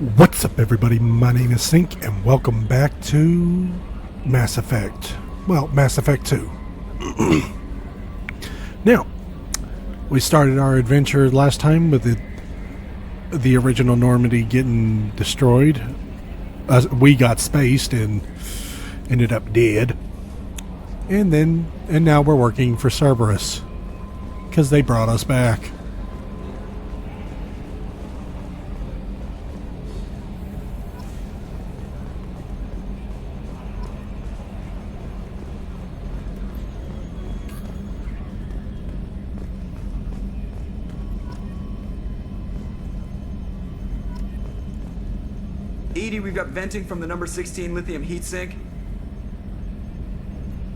What's up, everybody? My name is Sink, and welcome back to Mass Effect. Well, Mass Effect 2. Now, we started our adventure last time with the original Normandy getting destroyed. We got spaced and ended up dead. And now we're working for Cerberus because they brought us back. Edie, we've got venting from the number 16 lithium heat sink.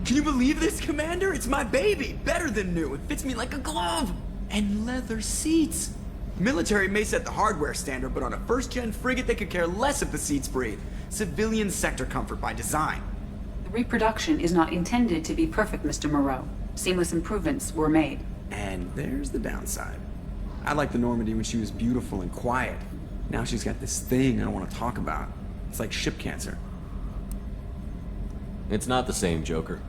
Can you believe this, Commander? It's my baby! Better than new. It fits me like a glove! And leather seats. Military may set the hardware standard, but on a first-gen frigate, they could care less if the seats breathe. Civilian sector comfort by design. The reproduction is not intended to be perfect, Mr. Moreau. Seamless improvements were made. And there's the downside. I liked the Normandy when she was beautiful and quiet. Now she's got this thing I don't want to talk about. It's like ship cancer. It's not the same, Joker.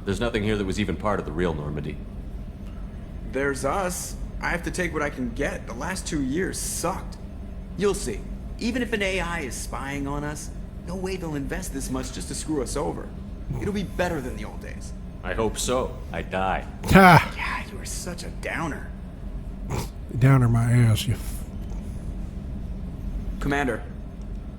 There's nothing here that was even part of the real Normandy. There's us. I have to take what I can get. The last 2 years sucked. You'll see. Even if an AI is spying on us, no way they'll invest this much just to screw us over. It'll be better than the old days. I hope so. I die. Ha! Yeah, you are such a downer. Downer my ass, you. Commander,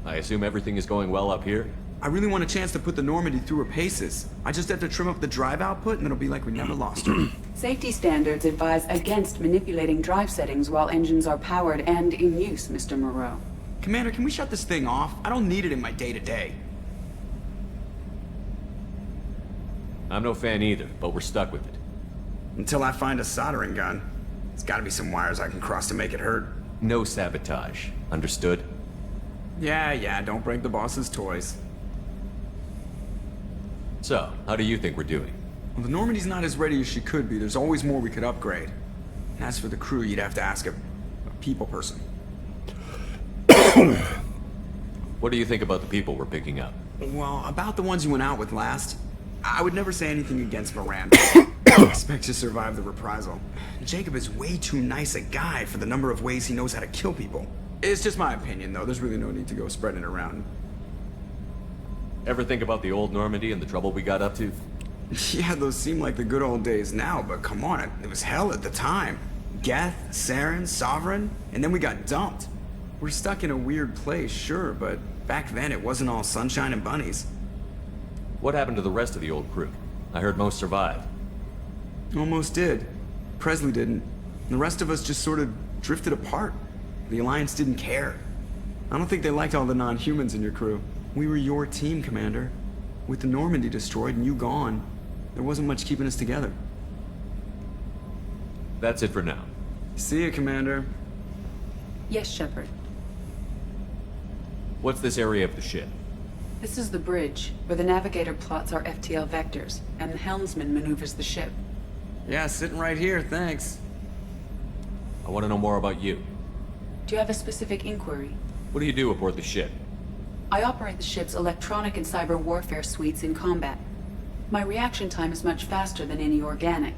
I assume everything is going well up here? I really want a chance to put the Normandy through her paces. I just have to trim up the drive output and it'll be like we never lost her. Safety standards advise against manipulating drive settings while engines are powered and in use, Mr. Moreau. Commander, can we shut this thing off? I don't need it in my day-to-day. I'm no fan either, but we're stuck with it. Until I find a soldering gun. There's gotta be some wires I can cross to make it hurt. No sabotage. Understood? Yeah, don't break the boss's toys. So, how do you think we're doing? Well, the Normandy's not as ready as she could be. There's always more we could upgrade. And as for the crew, you'd have to ask a people person. What do you think about the people we're picking up? Well, about the ones you went out with last, I would never say anything against Miranda. I expect to survive the reprisal. Jacob is way too nice a guy for the number of ways he knows how to kill people. It's just my opinion, though. There's really no need to go spreading it around. Ever think about the old Normandy and the trouble we got up to? Yeah, those seem like the good old days now, but come on, it was hell at the time. Geth, Saren, Sovereign, and then we got dumped. We're stuck in a weird place, sure, but back then it wasn't all sunshine and bunnies. What happened to the rest of the old crew? I heard most survived. Almost did. Presley didn't. The rest of us just sort of drifted apart. The Alliance didn't care. I don't think they liked all the non-humans in your crew. We were your team, Commander. With the Normandy destroyed and you gone, there wasn't much keeping us together. That's it for now. See ya, Commander. Yes, Shepard. What's this area of the ship? This is the bridge, where the navigator plots our FTL vectors, and the helmsman maneuvers the ship. Yeah, sitting right here, thanks. I want to know more about you. Do you have a specific inquiry? What do you do aboard the ship? I operate the ship's electronic and cyber warfare suites in combat. My reaction time is much faster than any organic.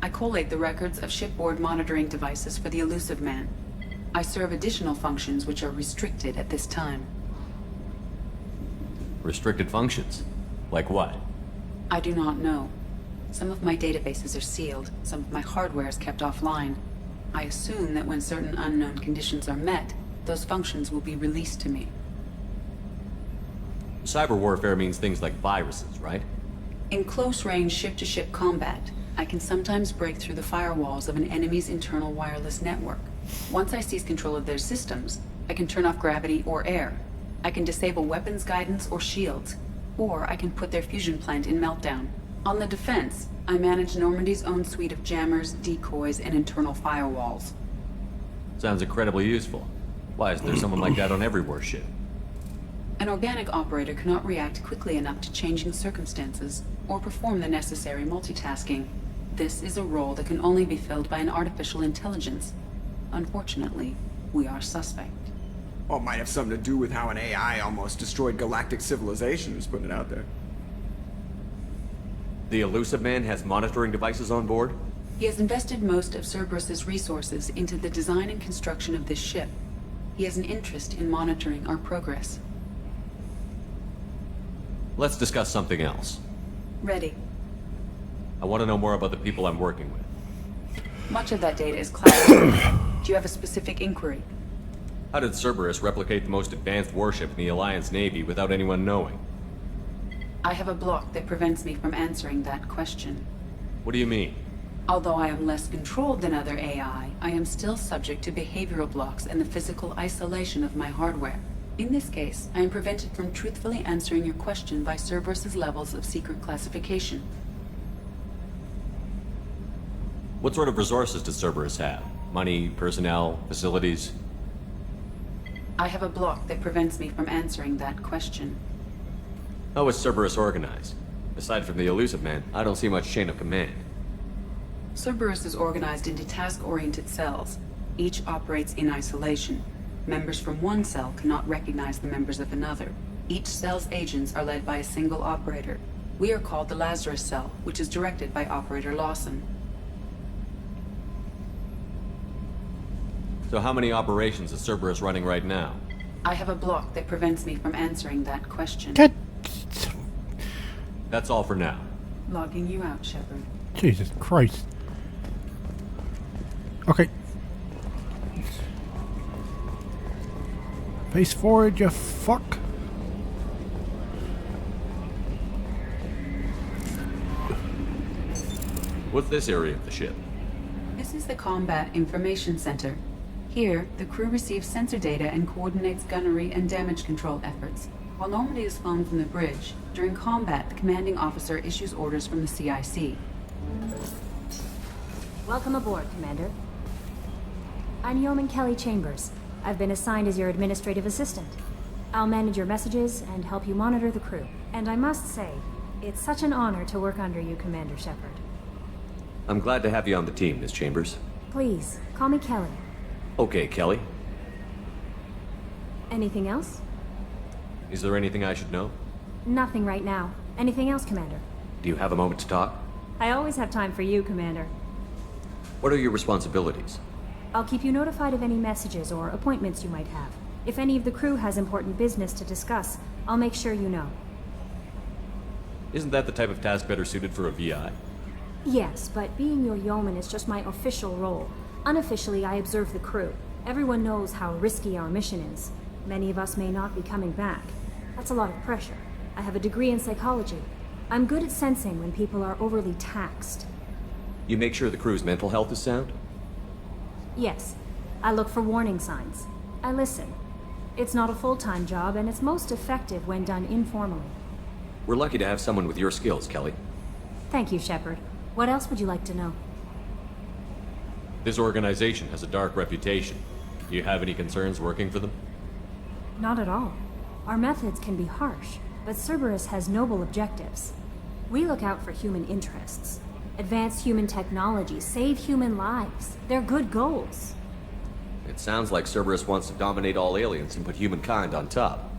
I collate the records of shipboard monitoring devices for the elusive man. I serve additional functions which are restricted at this time. Restricted functions? Like what? I do not know. Some of my databases are sealed, some of my hardware is kept offline. I assume that when certain unknown conditions are met, those functions will be released to me. Cyber warfare means things like viruses, right? In close-range ship-to-ship combat, I can sometimes break through the firewalls of an enemy's internal wireless network. Once I seize control of their systems, I can turn off gravity or air. I can disable weapons guidance or shields, or I can put their fusion plant in meltdown. On the defense, I manage Normandy's own suite of jammers, decoys, and internal firewalls. Sounds incredibly useful. Why isn't there someone like that on every warship? An organic operator cannot react quickly enough to changing circumstances, or perform the necessary multitasking. This is a role that can only be filled by an artificial intelligence. Unfortunately, we are suspect. Well, it might have something to do with how an AI almost destroyed galactic civilization, just putting it out there. The Elusive Man has monitoring devices on board? He has invested most of Cerberus's resources into the design and construction of this ship. He has an interest in monitoring our progress. Let's discuss something else. Ready. I want to know more about the people I'm working with. Much of that data is classified. Do you have a specific inquiry? How did Cerberus replicate the most advanced warship in the Alliance Navy without anyone knowing? I have a block that prevents me from answering that question. What do you mean? Although I am less controlled than other AI, I am still subject to behavioral blocks and the physical isolation of my hardware. In this case, I am prevented from truthfully answering your question by Cerberus's levels of secret classification. What sort of resources does Cerberus have? Money, personnel, facilities? I have a block that prevents me from answering that question. How is Cerberus organized? Aside from the Elusive Man, I don't see much chain of command. Cerberus is organized into task-oriented cells. Each operates in isolation. Members from one cell cannot recognize the members of another. Each cell's agents are led by a single operator. We are called the Lazarus Cell, which is directed by Operator Lawson. So how many operations is Cerberus running right now? I have a block that prevents me from answering that question. God, That's all for now. Logging you out, Shepard. Jesus Christ. Okay. Face forward, you fuck. What's this area of the ship? This is the Combat Information Center. Here, the crew receives sensor data and coordinates gunnery and damage control efforts. While Normandy is flown from the bridge, during combat, the commanding officer issues orders from the CIC. Welcome aboard, Commander. I'm Yeoman Kelly Chambers. I've been assigned as your administrative assistant. I'll manage your messages and help you monitor the crew. And I must say, it's such an honor to work under you, Commander Shepard. I'm glad to have you on the team, Miss Chambers. Please, call me Kelly. Okay, Kelly. Anything else? Is there anything I should know? Nothing right now. Anything else, Commander? Do you have a moment to talk? I always have time for you, Commander. What are your responsibilities? I'll keep you notified of any messages or appointments you might have. If any of the crew has important business to discuss, I'll make sure you know. Isn't that the type of task better suited for a VI? Yes, but being your yeoman is just my official role. Unofficially, I observe the crew. Everyone knows how risky our mission is. Many of us may not be coming back. That's a lot of pressure. I have a degree in psychology. I'm good at sensing when people are overly taxed. You make sure the crew's mental health is sound? Yes, I look for warning signs. I listen. It's not a full-time job, and it's most effective when done informally. We're lucky to have someone with your skills, Kelly. Thank you, Shepard. What else would you like to know? This organization has a dark reputation. Do you have any concerns working for them? Not at all. Our methods can be harsh, but Cerberus has noble objectives. We look out for human interests. Advance human technology, save human lives. They're good goals. It sounds like Cerberus wants to dominate all aliens and put humankind on top.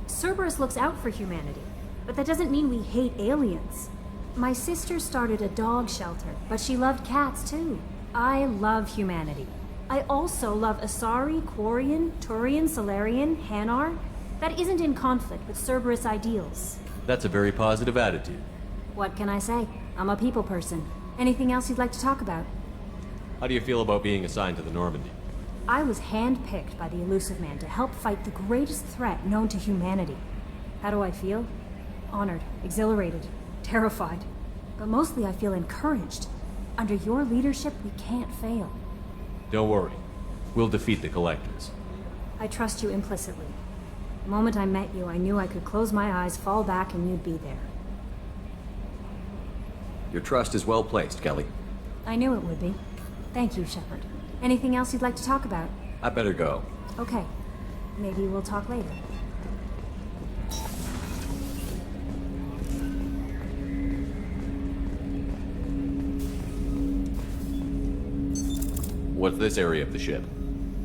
Cerberus looks out for humanity, but that doesn't mean we hate aliens. My sister started a dog shelter, but she loved cats too. I love humanity. I also love Asari, Quarian, Turian, Solarian, Hanar. That isn't in conflict with Cerberus ideals. That's a very positive attitude. What can I say? I'm a people person. Anything else you'd like to talk about? How do you feel about being assigned to the Normandy? I was handpicked by the Elusive Man to help fight the greatest threat known to humanity. How do I feel? Honored, exhilarated, terrified. But mostly I feel encouraged. Under your leadership, we can't fail. Don't worry. We'll defeat the Collectors. I trust you implicitly. The moment I met you, I knew I could close my eyes, fall back, and you'd be there. Your trust is well placed, Kelly. I knew it would be. Thank you, Shepard. Anything else you'd like to talk about? I better go. Okay. Maybe we'll talk later. What's this area of the ship?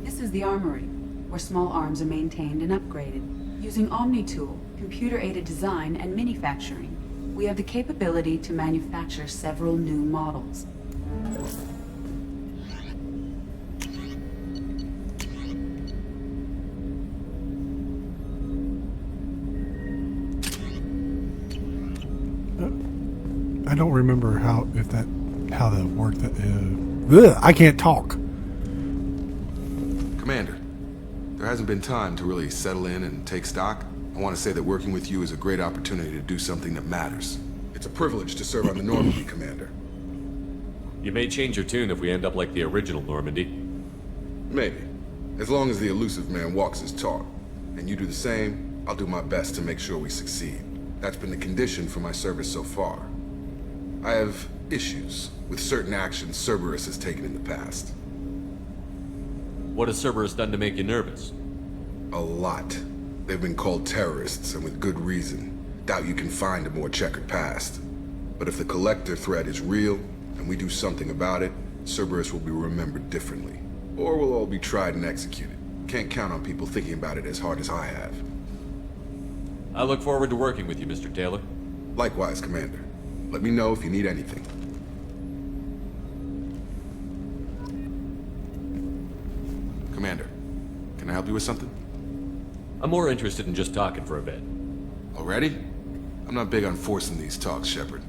This is the armory. where small arms are maintained and upgraded. Using Omni-Tool, computer-aided design, and manufacturing, we have the capability to manufacture several new models. I don't remember how that worked. I can't talk. Commander, there hasn't been time to really settle in and take stock. I want to say that working with you is a great opportunity to do something that matters. It's a privilege to serve on the Normandy, Commander. You may change your tune if we end up like the original Normandy. Maybe. As long as the elusive man walks his talk, and you do the same, I'll do my best to make sure we succeed. That's been the condition for my service so far. I have issues with certain actions Cerberus has taken in the past. What has Cerberus done to make you nervous? A lot. They've been called terrorists, and with good reason. Doubt you can find a more checkered past. But if the Collector threat is real, and we do something about it, Cerberus will be remembered differently. Or we'll all be tried and executed. Can't count on people thinking about it as hard as I have. I look forward to working with you, Mr. Taylor. Likewise, Commander. Let me know if you need anything. Commander, can I help you with something? I'm more interested in just talking for a bit. Already? I'm not big on forcing these talks, Shepard.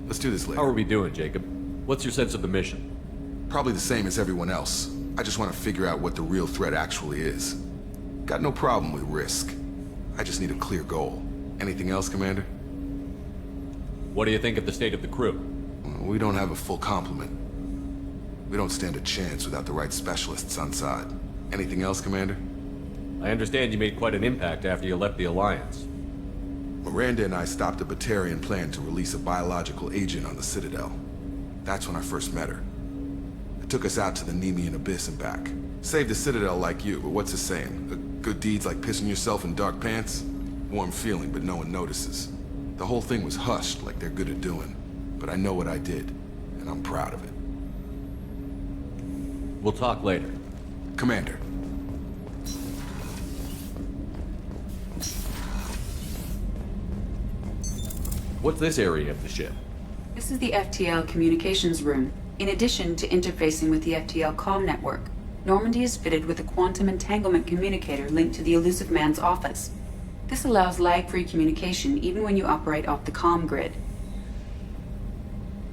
Let's do this later. How are we doing, Jacob? What's your sense of the mission? Probably the same as everyone else. I just want to figure out what the real threat actually is. Got no problem with risk. I just need a clear goal. Anything else, Commander? What do you think of the state of the crew? We don't have a full complement. We don't stand a chance without the right specialists on side. Anything else, Commander? I understand you made quite an impact after you left the Alliance. Miranda and I stopped a Batarian plan to release a biological agent on the Citadel. That's when I first met her. It took us out to the Nemean Abyss and back. Saved the Citadel like you, but what's the saying? Good deeds like pissing yourself in dark pants? Warm feeling, but no one notices. The whole thing was hushed like they're good at doing. But I know what I did, and I'm proud of it. We'll talk later. Commander. What's this area of the ship? This is the FTL communications room. In addition to interfacing with the FTL comm network, Normandy is fitted with a quantum entanglement communicator linked to the elusive man's office. This allows lag-free communication even when you operate off the comm grid.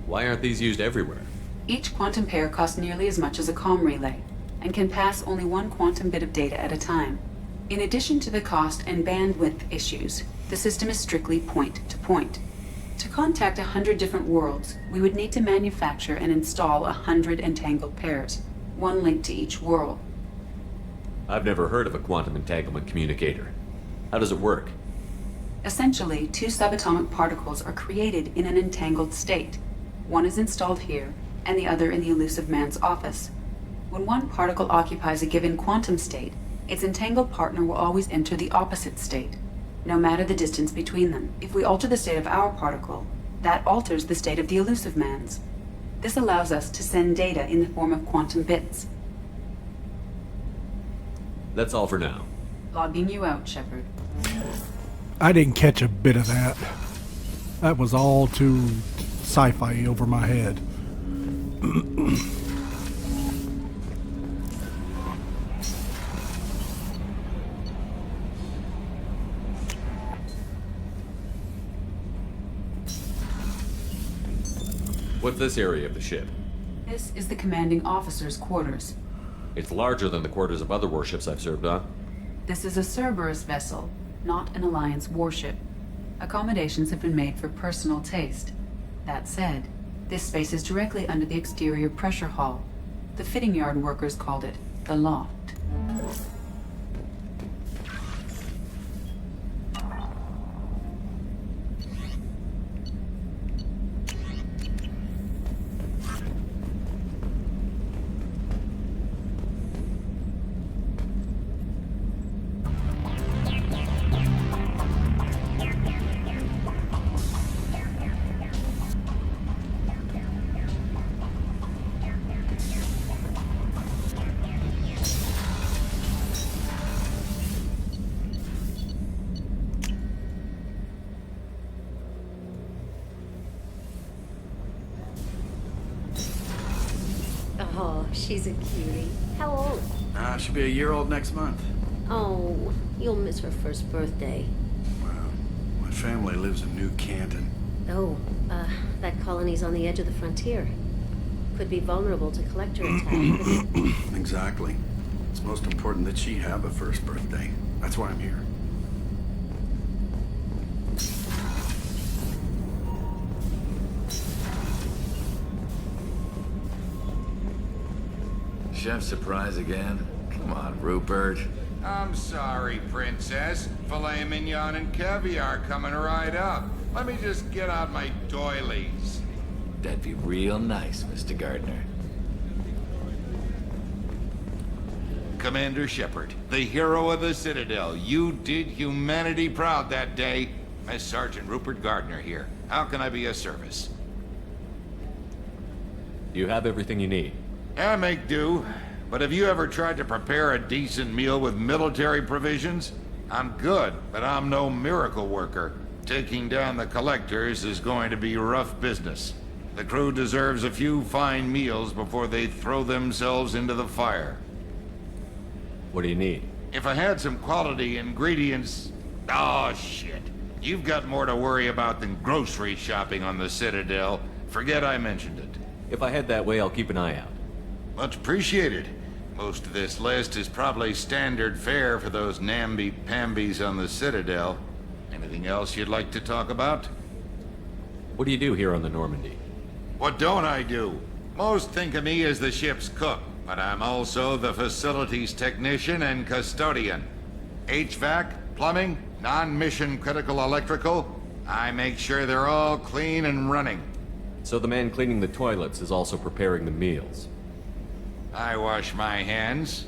Why aren't these used everywhere? Each quantum pair costs nearly as much as a comm relay, and can pass only one quantum bit of data at a time. In addition to the cost and bandwidth issues, the system is strictly point-to-point. To contact 100 different worlds, we would need to manufacture and install 100 entangled pairs, one linked to each world. I've never heard of a quantum entanglement communicator. How does it work? Essentially, two subatomic particles are created in an entangled state. One is installed here, and the other in the elusive man's office. When one particle occupies a given quantum state, its entangled partner will always enter the opposite state, no matter the distance between them. If we alter the state of our particle, that alters the state of the elusive man's. This allows us to send data in the form of quantum bits. That's all for now. Logging you out, Shepard. I didn't catch a bit of that. That was all too sci-fi over my head. What's this area of the ship? This is the commanding officer's quarters. It's larger than the quarters of other warships I've served on. This is a Cerberus vessel, not an Alliance warship. Accommodations have been made for personal taste. That said, this space is directly under the exterior pressure hull. The fitting yard workers called it the loft. She's a cutie. How old? She'll be a year old next month. Oh, you'll miss her first birthday. Well, my family lives in New Canton. Oh, that colony's on the edge of the frontier. Could be vulnerable to collector attack. Exactly. It's most important that she have a first birthday. That's why I'm here. Chef surprise again? Come on, Rupert. I'm sorry, Princess. Filet mignon and caviar coming right up. Let me just get out my doilies. That'd be real nice, Mr. Gardner. Commander Shepard, the hero of the Citadel. You did humanity proud that day. Miss Sergeant Rupert Gardner here. How can I be of service? You have everything you need. I make do. But have you ever tried to prepare a decent meal with military provisions? I'm good, but I'm no miracle worker. Taking down the collectors is going to be rough business. The crew deserves a few fine meals before they throw themselves into the fire. What do you need? If I had some quality ingredients... Oh, shit. You've got more to worry about than grocery shopping on the Citadel. Forget I mentioned it. If I head that way, I'll keep an eye out. Much appreciated. Most of this list is probably standard fare for those namby-pambies on the Citadel. Anything else you'd like to talk about? What do you do here on the Normandy? What don't I do? Most think of me as the ship's cook, but I'm also the facilities technician and custodian. HVAC, plumbing, non-mission critical electrical. I make sure they're all clean and running. So the man cleaning the toilets is also preparing the meals. I wash my hands.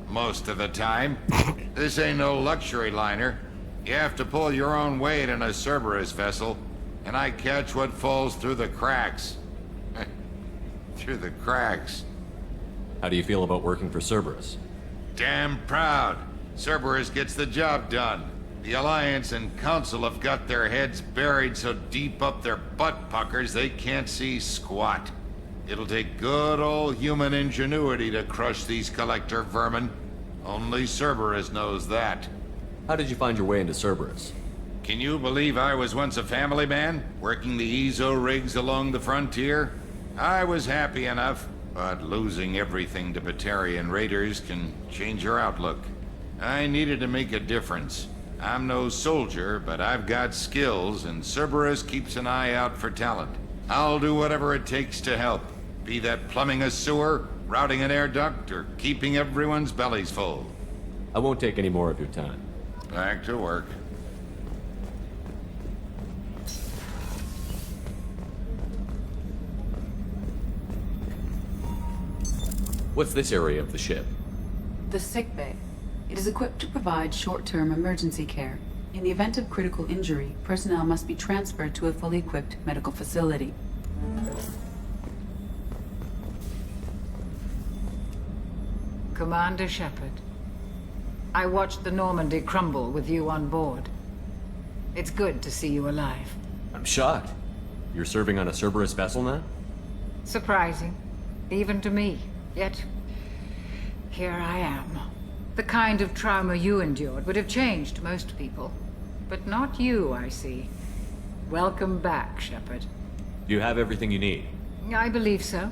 Most of the time. This ain't no luxury liner. You have to pull your own weight in a Cerberus vessel, and I catch what falls through the cracks. Through the cracks. How do you feel about working for Cerberus? Damn proud. Cerberus gets the job done. The Alliance and Council have got their heads buried so deep up their butt puckers they can't see squat. It'll take good old human ingenuity to crush these collector vermin. Only Cerberus knows that. How did you find your way into Cerberus? Can you believe I was once a family man, working the EZO rigs along the frontier? I was happy enough, but losing everything to Batarian raiders can change your outlook. I needed to make a difference. I'm no soldier, but I've got skills, and Cerberus keeps an eye out for talent. I'll do whatever it takes to help. Be that plumbing a sewer, routing an air duct, or keeping everyone's bellies full. I won't take any more of your time. Back to work. What's this area of the ship? The sick bay. It is equipped to provide short-term emergency care. In the event of critical injury, personnel must be transferred to a fully equipped medical facility. Commander Shepard, I watched the Normandy crumble with you on board. It's good to see you alive. I'm shocked. You're serving on a Cerberus vessel now? Surprising, even to me. Yet, here I am. The kind of trauma you endured would have changed most people. But not you, I see. Welcome back, Shepard. Do you have everything you need? I believe so.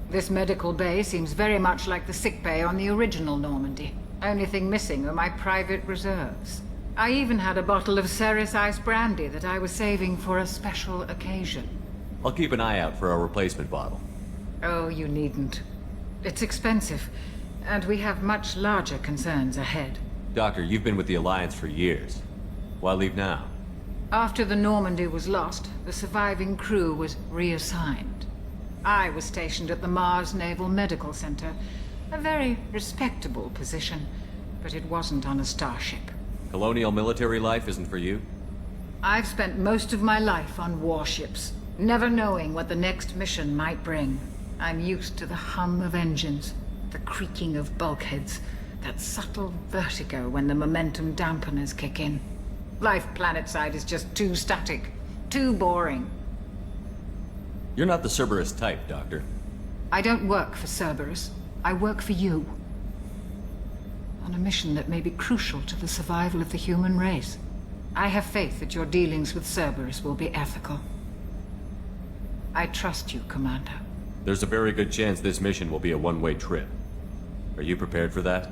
This medical bay seems very much like the sick bay on the original Normandy. Only thing missing are my private reserves. I even had a bottle of Ceres Ice brandy that I was saving for a special occasion. I'll keep an eye out for a replacement bottle. Oh, you needn't. It's expensive, and we have much larger concerns ahead. Doctor, you've been with the Alliance for years. Why leave now? After the Normandy was lost, the surviving crew was reassigned. I was stationed at the Mars Naval Medical Center, a very respectable position, but it wasn't on a starship. Colonial military life isn't for you? I've spent most of my life on warships, never knowing what the next mission might bring. I'm used to the hum of engines, the creaking of bulkheads, that subtle vertigo when the momentum dampeners kick in. Life planetside is just too static, too boring. You're not the Cerberus type, Doctor. I don't work for Cerberus. I work for you. On a mission that may be crucial to the survival of the human race. I have faith that your dealings with Cerberus will be ethical. I trust you, Commander. There's a very good chance this mission will be a one-way trip. Are you prepared for that?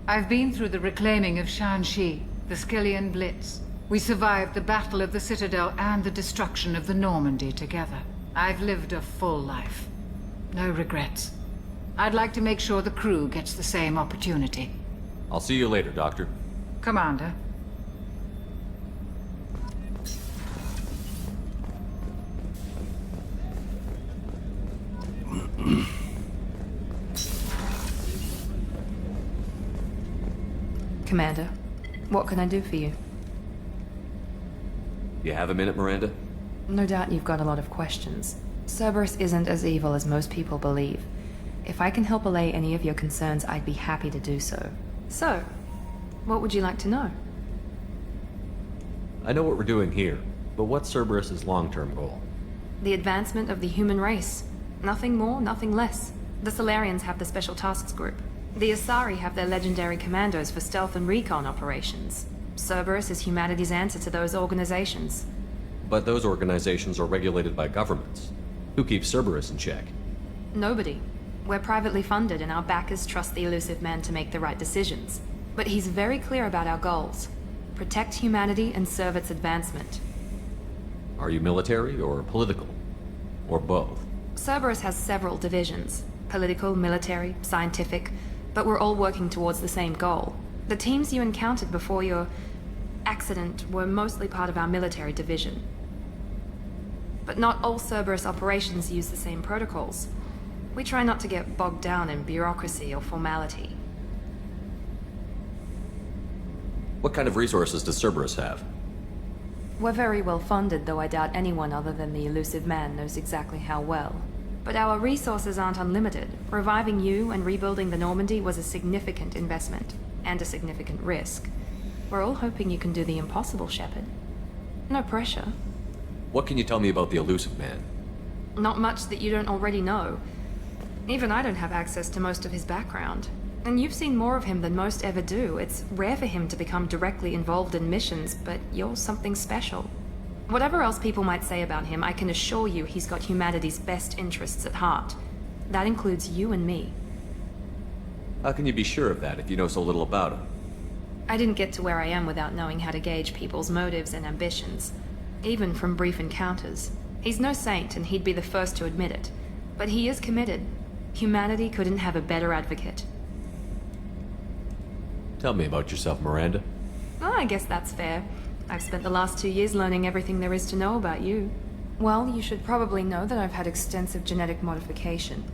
I've been through the reclaiming of Shanxi, the Skillian Blitz. We survived the Battle of the Citadel and the destruction of the Normandy together. I've lived a full life. No regrets. I'd like to make sure the crew gets the same opportunity. I'll see you later, Doctor. Commander. Commander, what can I do for you? You have a minute, Miranda? No doubt you've got a lot of questions. Cerberus isn't as evil as most people believe. If I can help allay any of your concerns, I'd be happy to do so. So, what would you like to know? I know what we're doing here, but what's Cerberus's long-term goal? The advancement of the human race. Nothing more, nothing less. The Solarians have the Special Tasks Group. The Asari have their legendary commandos for stealth and recon operations. Cerberus is humanity's answer to those organizations. But those organizations are regulated by governments. Who keeps Cerberus in check? Nobody. We're privately funded and our backers trust the elusive man to make the right decisions. But he's very clear about our goals. Protect humanity and serve its advancement. Are you military or political? Or both? Cerberus has several divisions. Political, military, scientific, but we're all working towards the same goal. The teams you encountered before your accident were mostly part of our military division. But not all Cerberus operations use the same protocols. We try not to get bogged down in bureaucracy or formality. What kind of resources does Cerberus have? We're very well funded, though I doubt anyone other than the elusive man knows exactly how well. But our resources aren't unlimited. Reviving you and rebuilding the Normandy was a significant investment, and a significant risk. We're all hoping you can do the impossible, Shepard. No pressure. What can you tell me about the elusive man? Not much that you don't already know. Even I don't have access to most of his background. And you've seen more of him than most ever do. It's rare for him to become directly involved in missions, but you're something special. Whatever else people might say about him, I can assure you he's got humanity's best interests at heart. That includes you and me. How can you be sure of that if you know so little about him? I didn't get to where I am without knowing how to gauge people's motives and ambitions. Even from brief encounters. He's no saint, and he'd be the first to admit it. But he is committed. Humanity couldn't have a better advocate. Tell me about yourself, Miranda. Well, I guess that's fair. I've spent the last 2 years learning everything there is to know about you. Well, you should probably know that I've had extensive genetic modification.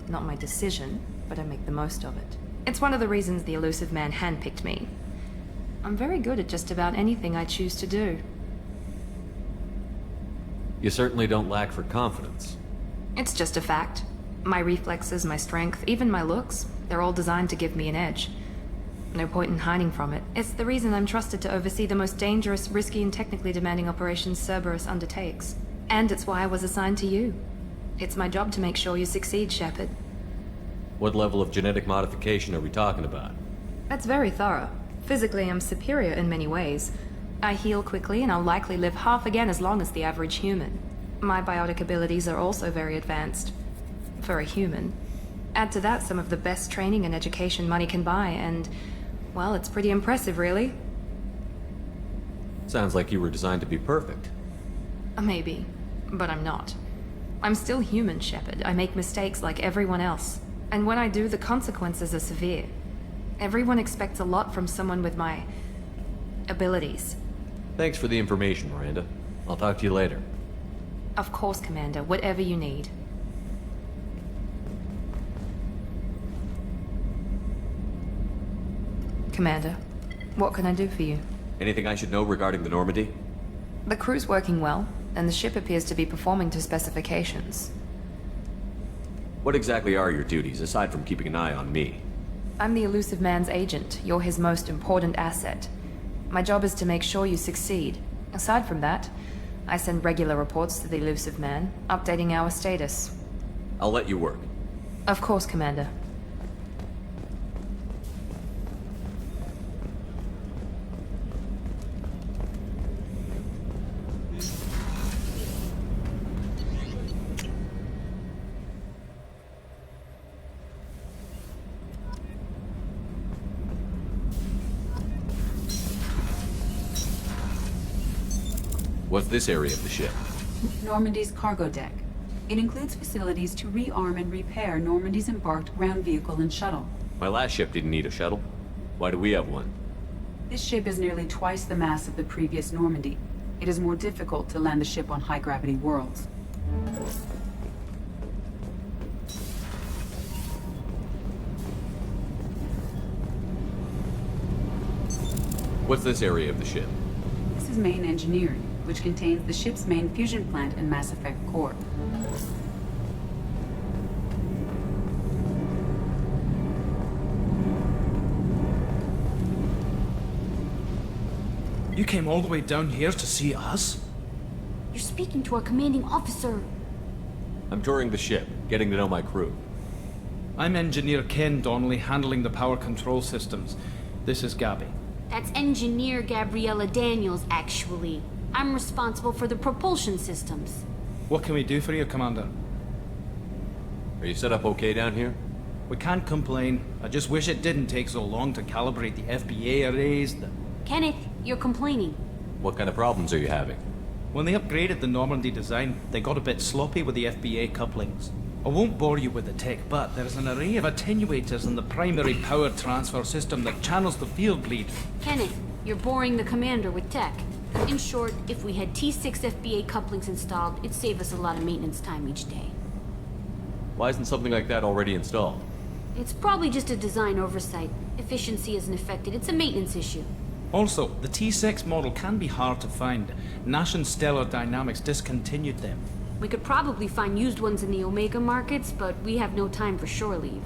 Not my decision, but I make the most of it. It's one of the reasons the elusive man handpicked me. I'm very good at just about anything I choose to do. You certainly don't lack for confidence. It's just a fact. My reflexes, my strength, even my looks, they're all designed to give me an edge. No point in hiding from it. It's the reason I'm trusted to oversee the most dangerous, risky, and technically demanding operations Cerberus undertakes. And it's why I was assigned to you. It's my job to make sure you succeed, Shepard. What level of genetic modification are we talking about? That's very thorough. Physically, I'm superior in many ways. I heal quickly, and I'll likely live half again as long as the average human. My biotic abilities are also very advanced. For a human. Add to that some of the best training and education money can buy, and... well, it's pretty impressive, really. Sounds like you were designed to be perfect. Maybe, but I'm not. I'm still human, Shepard. I make mistakes like everyone else. And when I do, the consequences are severe. Everyone expects a lot from someone with my... abilities. Thanks for the information, Miranda. I'll talk to you later. Of course, Commander. Whatever you need. Commander, what can I do for you? Anything I should know regarding the Normandy? The crew's working well, and the ship appears to be performing to specifications. What exactly are your duties, aside from keeping an eye on me? I'm the elusive man's agent. You're his most important asset. My job is to make sure you succeed. Aside from that, I send regular reports to the elusive man, updating our status. I'll let you work. Of course, Commander. What's this area of the ship? Normandy's cargo deck. It includes facilities to rearm and repair Normandy's embarked ground vehicle and shuttle. My last ship didn't need a shuttle. Why do we have one? This ship is nearly twice the mass of the previous Normandy. It is more difficult to land the ship on high-gravity worlds. What's this area of the ship? This is main engineering, which contains the ship's main fusion plant and Mass Effect core. You came all the way down here to see us? You're speaking to our commanding officer. I'm touring the ship, getting to know my crew. I'm Engineer Ken Donnelly, handling the power control systems. This is Gabby. That's Engineer Gabriella Daniels, actually. I'm responsible for the propulsion systems. What can we do for you, Commander? Are you set up okay down here? We can't complain. I just wish it didn't take so long to calibrate the FBA arrays. Kenneth, you're complaining. What kind of problems are you having? When they upgraded the Normandy design, they got a bit sloppy with the FBA couplings. I won't bore you with the tech, but there's an array of attenuators in the primary power transfer system that channels the field lead. Kenneth, you're boring the commander with tech. In short, if we had T6 FBA couplings installed, it'd save us a lot of maintenance time each day. Why isn't something like that already installed? It's probably just a design oversight. Efficiency isn't affected. It's a maintenance issue. Also, the T6 model can be hard to find. Nash and Stellar Dynamics discontinued them. We could probably find used ones in the Omega markets, but we have no time for shore leave.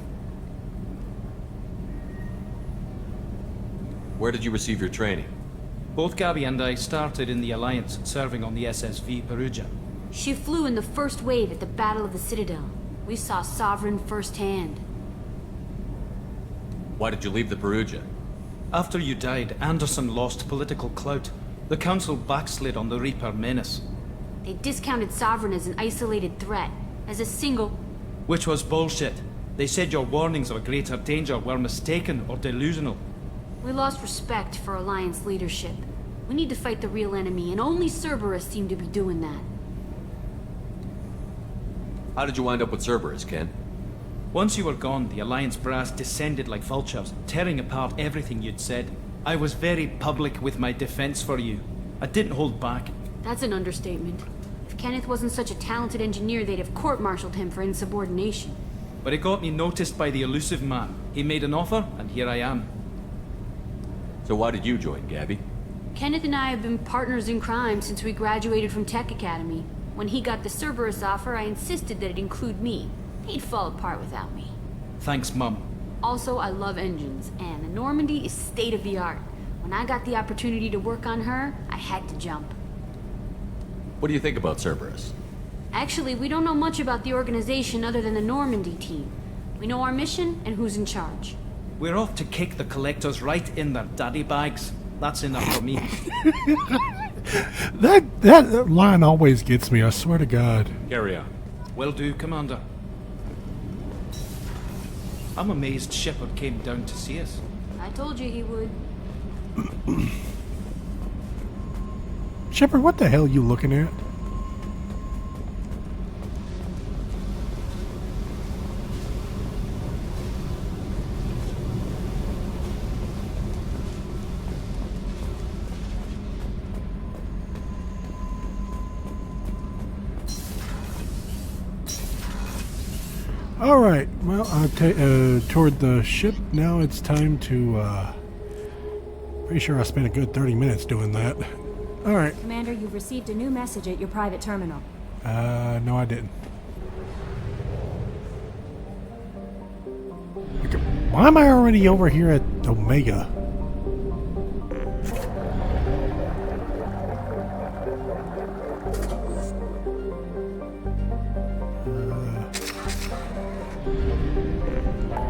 Where did you receive your training? Both Gabby and I started in the Alliance, serving on the SSV Perugia. She flew in the first wave at the Battle of the Citadel. We saw Sovereign firsthand. Why did you leave the Perugia? After you died, Anderson lost political clout. The Council backslid on the Reaper menace. They discounted Sovereign as an isolated threat, as a single... Which was bullshit. They said your warnings of a greater danger were mistaken or delusional. We lost respect for Alliance leadership. We need to fight the real enemy, and only Cerberus seemed to be doing that. How did you wind up with Cerberus, Ken? Once you were gone, the Alliance brass descended like vultures, tearing apart everything you'd said. I was very public with my defense for you. I didn't hold back. That's an understatement. If Kenneth wasn't such a talented engineer, they'd have court-martialed him for insubordination. But it got me noticed by the elusive man. He made an offer, and here I am. So why did you join, Gabby? Kenneth and I have been partners in crime since we graduated from Tech Academy. When he got the Cerberus offer, I insisted that it include me. He'd fall apart without me. Thanks, Mum. Also, I love engines, and the Normandy is state-of-the-art. When I got the opportunity to work on her, I had to jump. What do you think about Cerberus? Actually, we don't know much about the organization other than the Normandy team. We know our mission and who's in charge. We're off to kick the collectors right in their daddy bags. That's enough for me. That line always gets me, I swear to God. Carry on. Will do, Commander. I'm amazed Shepard came down to see us. I told you he would. Shepard, what the hell are you looking at? Alright, well, toward the ship, now it's time to, pretty sure I spent a good 30 minutes doing that. Alright. Commander, you've received a new message at your private terminal. No I didn't. Okay, why am I already over here at Omega?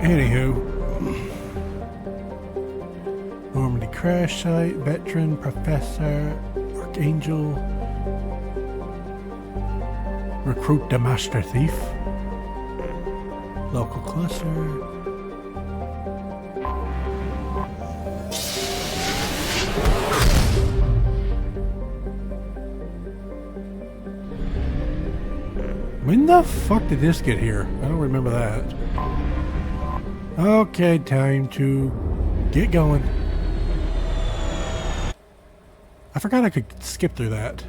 Anywho, Normandy crash site, veteran, professor, archangel, recruit the master thief, local cluster. When the fuck did this get here? I don't remember that. Okay, time to get going. I forgot I could skip through that.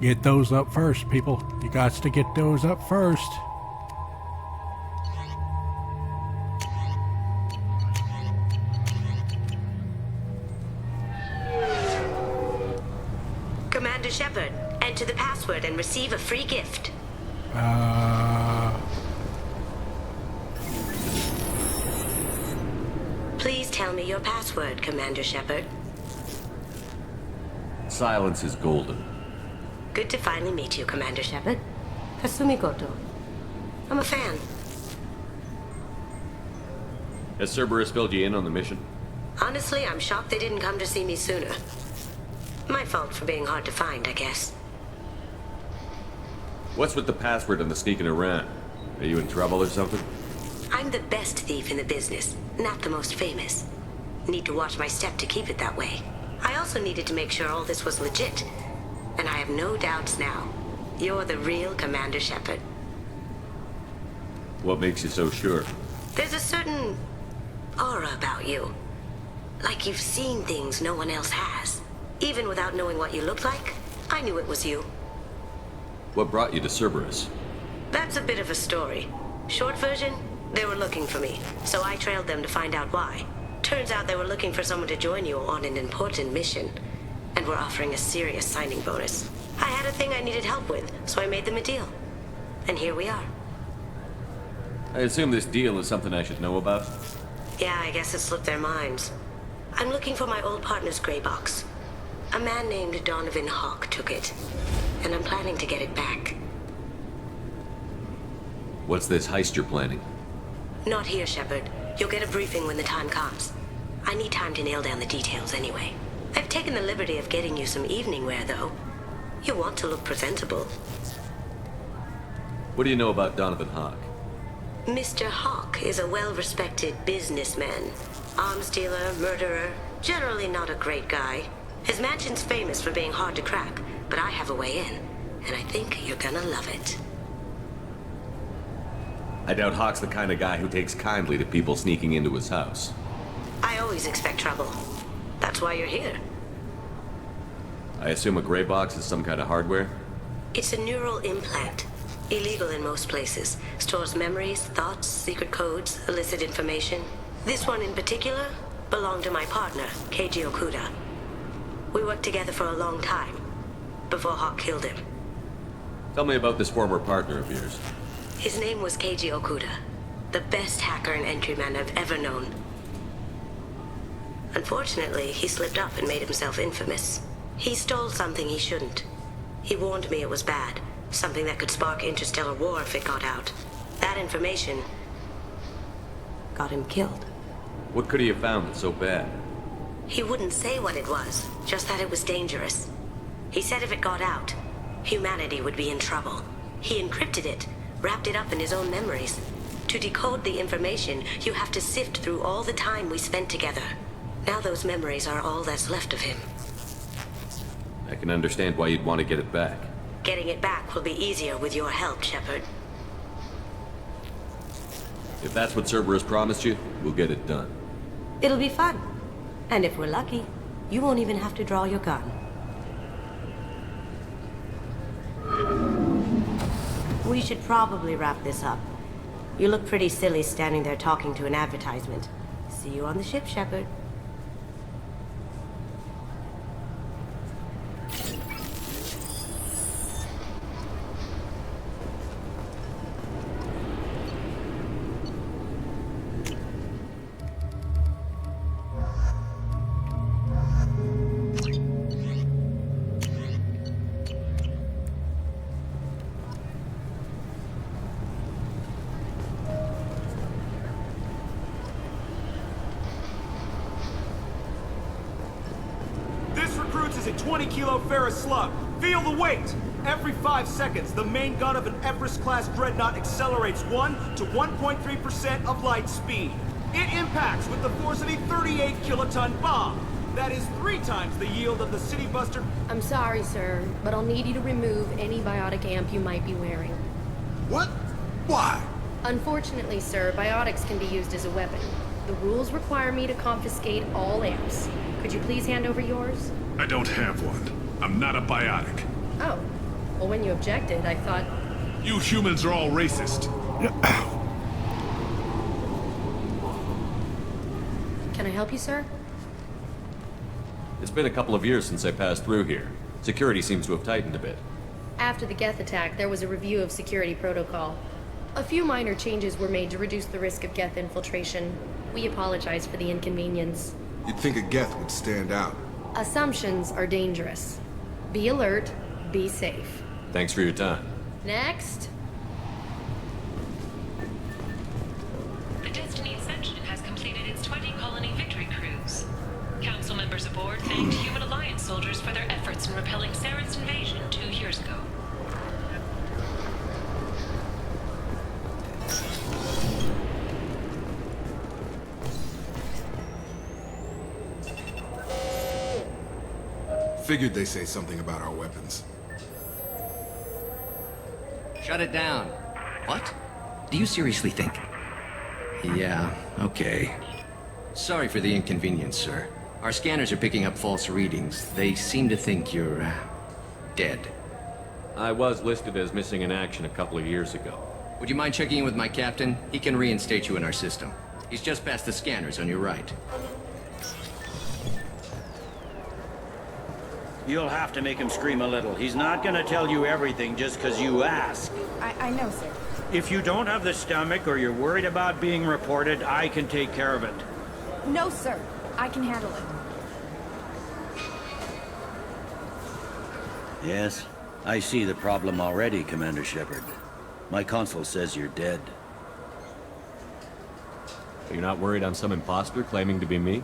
Get those up first, people. You got to get those up first. Commander Shepard, enter the password and receive a free gift. Please tell me your password, Commander Shepard. Silence is golden. Good to finally meet you, Commander Shepard. Kasumi Goto. I'm a fan. Has Cerberus filled you in on the mission? Honestly, I'm shocked they didn't come to see me sooner. My fault for being hard to find, I guess. What's with the password and the sneaking around? Are you in trouble or something? I'm the best thief in the business, not the most famous. Need to watch my step to keep it that way. I also needed to make sure all this was legit. And I have no doubts now. You're the real Commander Shepard. What makes you so sure? There's a certain aura about you. Like you've seen things no one else has. Even without knowing what you looked like, I knew it was you. What brought you to Cerberus? That's a bit of a story. Short version, they were looking for me, so I trailed them to find out why. Turns out they were looking for someone to join you on an important mission. And were offering a serious signing bonus. I had a thing I needed help with, so I made them a deal. And here we are. I assume this deal is something I should know about? Yeah, I guess it slipped their minds. I'm looking for my old partner's gray box. A man named Donovan Hawk took it, and I'm planning to get it back. What's this heist you're planning? Not here, Shepard. You'll get a briefing when the time comes. I need time to nail down the details anyway. I've taken the liberty of getting you some evening wear, though. You want to look presentable. What do you know about Donovan Hawk? Mr. Hawk is a well-respected businessman. Arms dealer, murderer, generally not a great guy. His mansion's famous for being hard to crack, but I have a way in, and I think you're gonna love it. I doubt Hawk's the kind of guy who takes kindly to people sneaking into his house. I always expect trouble. That's why you're here. I assume a gray box is some kind of hardware? It's a neural implant. Illegal in most places. Stores memories, thoughts, secret codes, illicit information. This one in particular belonged to my partner, Keiji Okuda. We worked together for a long time, before Hawk killed him. Tell me about this former partner of yours. His name was Keiji Okuda, the best hacker and entryman I've ever known. Unfortunately, he slipped up and made himself infamous. He stole something he shouldn't. He warned me it was bad, something that could spark interstellar war if it got out. That information got him killed. What could he have found that's so bad? He wouldn't say what it was, just that it was dangerous. He said if it got out, humanity would be in trouble. He encrypted it, wrapped it up in his own memories. To decode the information, you have to sift through all the time we spent together. Now those memories are all that's left of him. I can understand why you'd want to get it back. Getting it back will be easier with your help, Shepard. If that's what Cerberus promised you, we'll get it done. It'll be fun. And if we're lucky, you won't even have to draw your gun. We should probably wrap this up. You look pretty silly standing there talking to an advertisement. See you on the ship, Shepard. This recruits is a 20-kilo ferrous slug. Feel the weight! Every 5 seconds, the main gun of an Everest-class dreadnought accelerates 1 to 1.3% of light speed. It impacts with the force of a 38 kiloton bomb. That is 3 times the yield of the City Buster. I'm sorry, sir, but I'll need you to remove any biotic amp you might be wearing. What? Why? Unfortunately, sir, biotics can be used as a weapon. The rules require me to confiscate all amps. Could you please hand over yours? I don't have one. I'm not a biotic. Oh. Well, when you objected, I thought... You humans are all racist. Can I help you, sir? It's been a couple of years since I passed through here. Security seems to have tightened a bit. After the Geth attack, there was a review of security protocol. A few minor changes were made to reduce the risk of Geth infiltration. We apologize for the inconvenience. You'd think a Geth would stand out. Assumptions are dangerous. Be alert, be safe. Thanks for your time. Next. The Destiny Ascension has completed its 20-colony victory cruise. Council members aboard thanked Human Alliance soldiers for their efforts in repelling Saren's invasion 2 years ago. Figured they say something about our weapons. Shut it down. What? Do you seriously think? Yeah, okay. Sorry for the inconvenience, sir. Our scanners are picking up false readings. They seem to think you're... dead. I was listed as missing in action a couple of years ago. Would you mind checking in with my captain? He can reinstate you in our system. He's just past the scanners on your right. You'll have to make him scream a little. He's not gonna tell you everything just because you ask. I know, sir. If you don't have the stomach or you're worried about being reported, I can take care of it. No, sir. I can handle it. Yes, I see the problem already, Commander Shepard. My console says you're dead. You're not worried I'm some imposter claiming to be me?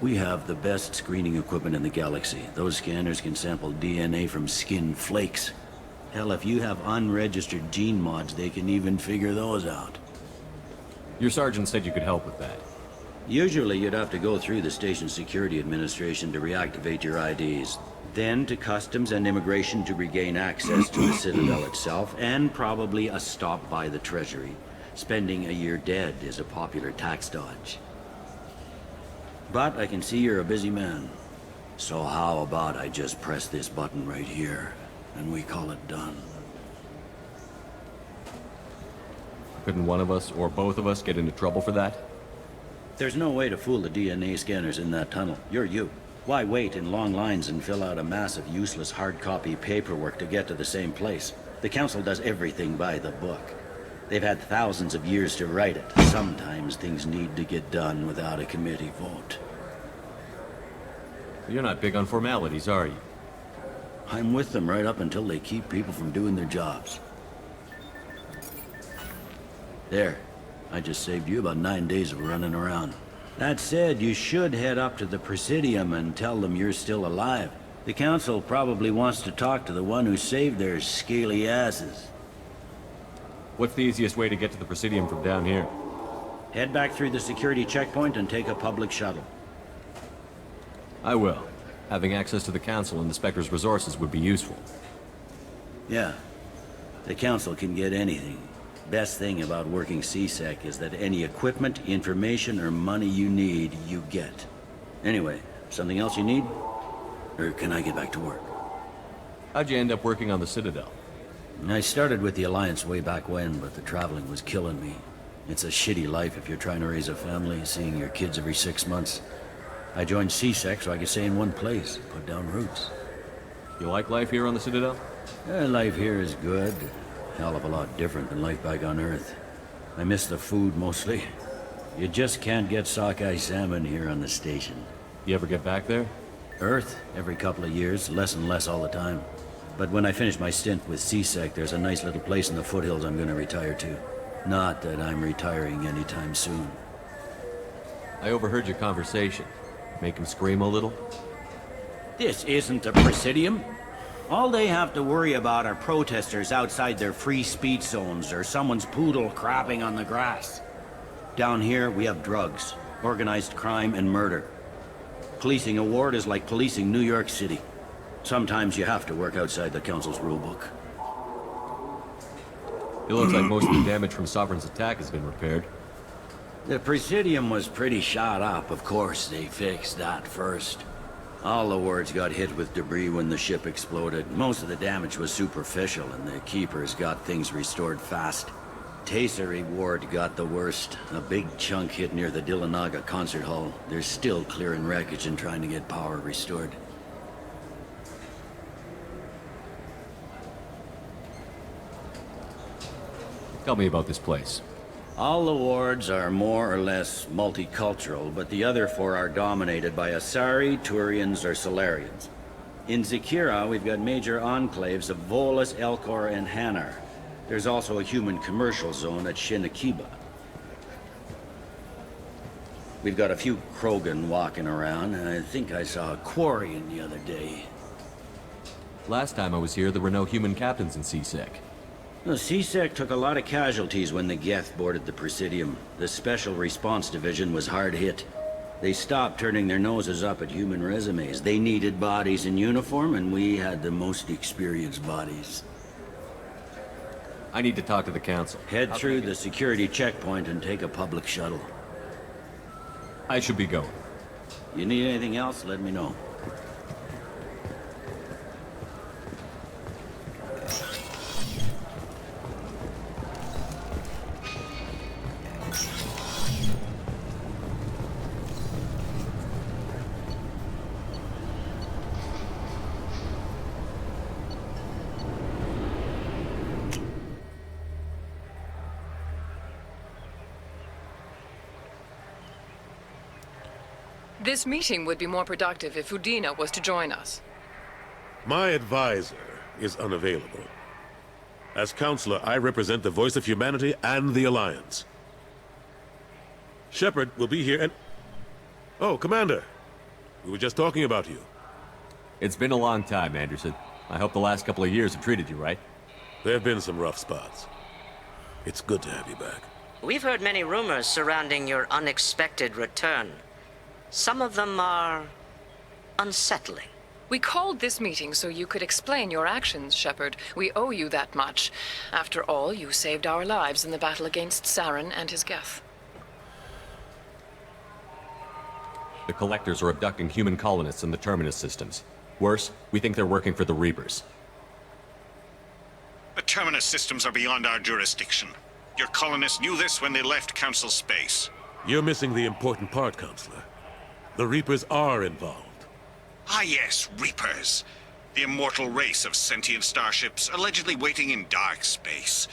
We have the best screening equipment in the galaxy. Those scanners can sample DNA from skin flakes. Hell, if you have unregistered gene mods, they can even figure those out. Your sergeant said you could help with that. Usually you'd have to go through the station security administration to reactivate your IDs. Then to customs and immigration to regain access to the Citadel itself, and probably a stop by the Treasury. Spending a year dead is a popular tax dodge. But I can see you're a busy man. So how about I just press this button right here, and we call it done? Couldn't one of us, or both of us, get into trouble for that? There's no way to fool the DNA scanners in that tunnel. You're you. Why wait in long lines and fill out a massive useless hard copy paperwork to get to the same place? The Council does everything by the book. They've had thousands of years to write it. Sometimes things need to get done without a committee vote. You're not big on formalities, are you? I'm with them right up until they keep people from doing their jobs. There. I just saved you about 9 days of running around. That said, you should head up to the Presidium and tell them you're still alive. The Council probably wants to talk to the one who saved their scaly asses. What's the easiest way to get to the Presidium from down here? Head back through the security checkpoint and take a public shuttle. I will. Having access to the Council and the Spectre's resources would be useful. Yeah. The Council can get anything. Best thing about working CSEC is that any equipment, information, or money you need, you get. Anyway, something else you need? Or can I get back to work? How'd you end up working on the Citadel? I started with the Alliance way back when, but the traveling was killing me. It's a shitty life if you're trying to raise a family, seeing your kids every 6 months. I joined CSEC so I could stay in one place, put down roots. You like life here on the Citadel? Life here is good. Hell of a lot different than life back on Earth. I miss the food mostly. You just can't get sockeye salmon here on the station. You ever get back there? Earth, every couple of years, less and less all the time. But when I finish my stint with CSEC, there's a nice little place in the foothills I'm gonna retire to. Not that I'm retiring anytime soon. I overheard your conversation. Make him scream a little? This isn't a Presidium. All they have to worry about are protesters outside their free speech zones or someone's poodle crapping on the grass. Down here, we have drugs, organized crime, and murder. Policing a ward is like policing New York City. Sometimes you have to work outside the Council's rulebook. It looks like most of the damage from Sovereign's attack has been repaired. The Presidium was pretty shot up. Of course, they fixed that first. All the wards got hit with debris when the ship exploded. Most of the damage was superficial, and the Keepers got things restored fast. Tasery Ward got the worst. A big chunk hit near the Dillanaga concert hall. They're still clearing wreckage and trying to get power restored. Tell me about this place. All the wards are more or less multicultural, but the other four are dominated by Asari, Turians, or Solarians. In Zakira, we've got major enclaves of Volus, Elcor, and Hanar. There's also a human commercial zone at Shinakiba. We've got a few Krogan walking around, and I think I saw a Quarian the other day. Last time I was here, there were no human captains in CSEC. The CSEC took a lot of casualties when the Geth boarded the Presidium. The Special Response Division was hard hit. They stopped turning their noses up at human resumes. They needed bodies in uniform, and we had the most experienced bodies. I need to talk to the Council. Head through the security checkpoint and take a public shuttle. I should be going. You need anything else, let me know. This meeting would be more productive if Udina was to join us. My advisor is unavailable. As Counselor, I represent the voice of humanity and the Alliance. Shepard will be here and... Oh, Commander. We were just talking about you. It's been a long time, Anderson. I hope the last couple of years have treated you right. There have been some rough spots. It's good to have you back. We've heard many rumors surrounding your unexpected return. Some of them are unsettling. We called this meeting so you could explain your actions, Shepard. We owe you that much. After all, you saved our lives in the battle against Saren and his Geth. The Collectors are abducting human colonists in the Terminus systems. Worse, we think they're working for the Reapers. The Terminus systems are beyond our jurisdiction. Your colonists knew this when they left Council space. You're missing the important part, Counselor. The Reapers are involved. Ah yes, Reapers. The immortal race of sentient starships allegedly waiting in dark space.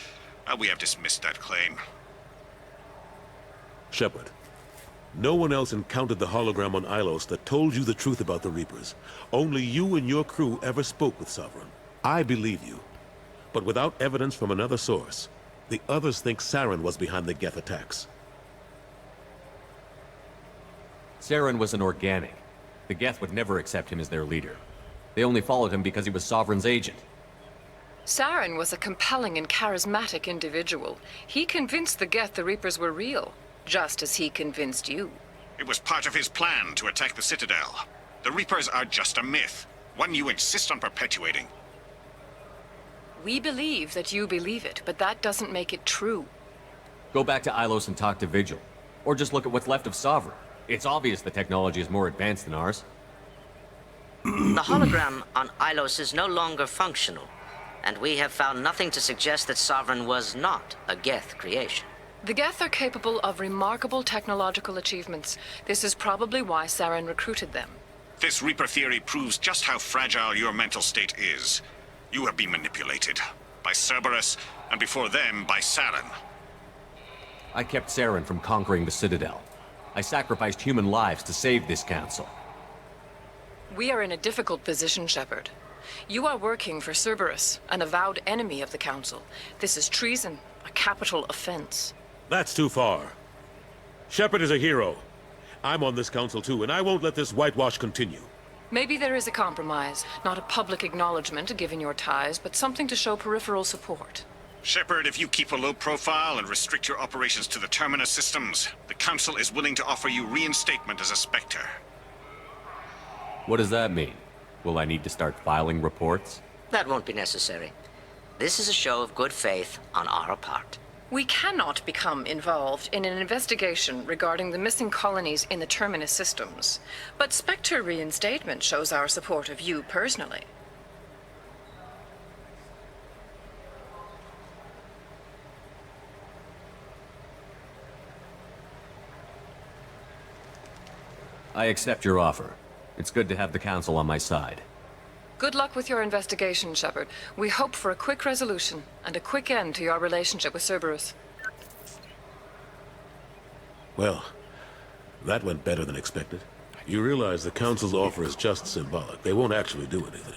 We have dismissed that claim. Shepard, no one else encountered the hologram on Ilos that told you the truth about the Reapers. Only you and your crew ever spoke with Sovereign. I believe you. But without evidence from another source, the others think Saren was behind the Geth attacks. Saren was an organic. The Geth would never accept him as their leader. They only followed him because he was Sovereign's agent. Saren was a compelling and charismatic individual. He convinced the Geth the Reapers were real, just as he convinced you. It was part of his plan to attack the Citadel. The Reapers are just a myth, one you insist on perpetuating. We believe that you believe it, but that doesn't make it true. Go back to Ilos and talk to Vigil. Or just look at what's left of Sovereign. It's obvious the technology is more advanced than ours. The hologram on Ilos is no longer functional, and we have found nothing to suggest that Sovereign was not a Geth creation. The Geth are capable of remarkable technological achievements. This is probably why Saren recruited them. This Reaper theory proves just how fragile your mental state is. You have been manipulated. By Cerberus, and before them, by Saren. I kept Saren from conquering the Citadel. I sacrificed human lives to save this council. We are in a difficult position, Shepard. You are working for Cerberus, an avowed enemy of the Council. This is treason, a capital offense. That's too far. Shepard is a hero. I'm on this council too, and I won't let this whitewash continue. Maybe there is a compromise. Not a public acknowledgement given your ties, but something to show peripheral support. Shepard, if you keep a low profile and restrict your operations to the Terminus systems, the Council is willing to offer you reinstatement as a Spectre. What does that mean? Will I need to start filing reports? That won't be necessary. This is a show of good faith on our part. We cannot become involved in an investigation regarding the missing colonies in the Terminus systems, but Spectre reinstatement shows our support of you personally. I accept your offer. It's good to have the Council on my side. Good luck with your investigation, Shepard. We hope for a quick resolution and a quick end to your relationship with Cerberus. Well, that went better than expected. You realize the Council's offer is just symbolic. They won't actually do anything.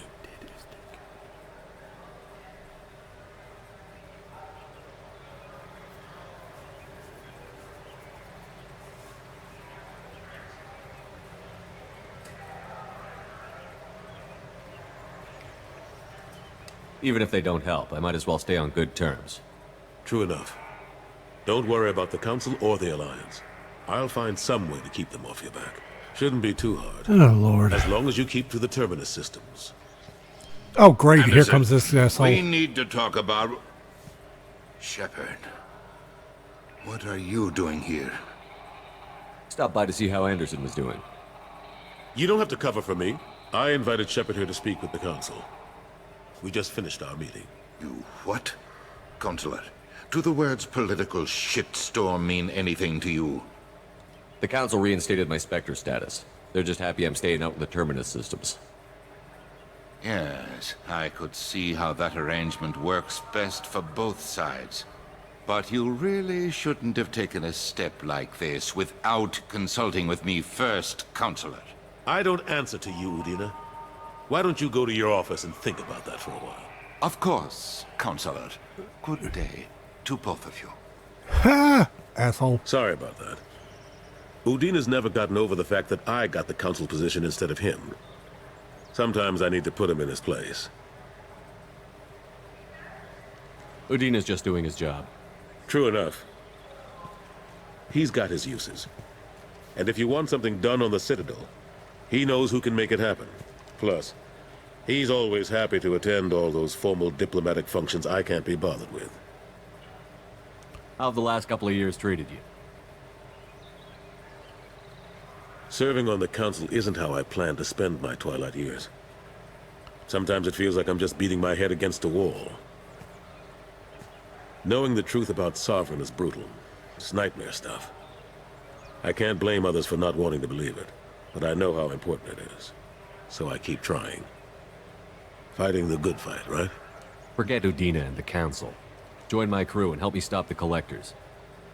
Even if they don't help, I might as well stay on good terms. True enough. Don't worry about the Council or the Alliance. I'll find some way to keep them off your back. Shouldn't be too hard. Oh, Lord. As long as you keep to the Terminus systems. Oh, great. Here Anderson, comes this asshole. We need to talk about... Shepard. What are you doing here? Stopped by to see how Anderson was doing. You don't have to cover for me. I invited Shepard here to speak with the Council. We just finished our meeting. You what? Consular, do the words political shitstorm mean anything to you? The Council reinstated my Spectre status. They're just happy I'm staying out in the Terminus systems. Yes, I could see how that arrangement works best for both sides. But you really shouldn't have taken a step like this without consulting with me first, Consular. I don't answer to you, Udina. Why don't you go to your office and think about that for a while? Of course, Consular. Good day to both of you. Ha! Asshole. Sorry about that. Udina's never gotten over the fact that I got the Council position instead of him. Sometimes I need to put him in his place. Udina's just doing his job. True enough. He's got his uses. And if you want something done on the Citadel, he knows who can make it happen. Plus, he's always happy to attend all those formal diplomatic functions I can't be bothered with. How have the last couple of years treated you? Serving on the Council isn't how I plan to spend my twilight years. Sometimes it feels like I'm just beating my head against a wall. Knowing the truth about Sovereign is brutal. It's nightmare stuff. I can't blame others for not wanting to believe it, but I know how important it is. So I keep trying. Fighting the good fight, right? Forget Udina and the Council. Join my crew and help me stop the Collectors.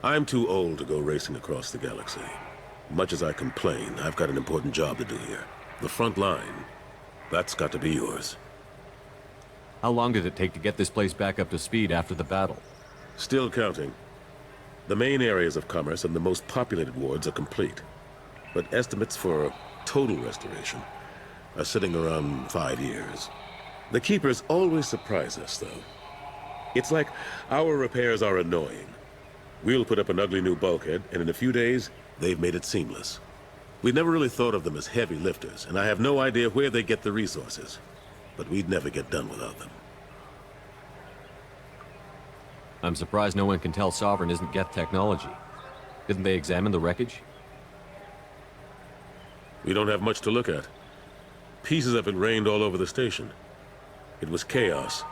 I'm too old to go racing across the galaxy. Much as I complain, I've got an important job to do here. The front line, that's got to be yours. How long did it take to get this place back up to speed after the battle? Still counting. The main areas of commerce and the most populated wards are complete. But estimates for a total restoration are sitting around 5 years. The Keepers always surprise us, though. It's like our repairs are annoying. We'll put up an ugly new bulkhead, and in a few days, they've made it seamless. We never really thought of them as heavy lifters, and I have no idea where they get the resources. But we'd never get done without them. I'm surprised no one can tell Sovereign isn't Geth technology. Didn't they examine the wreckage? We don't have much to look at. Pieces of it rained all over the station. It was chaos,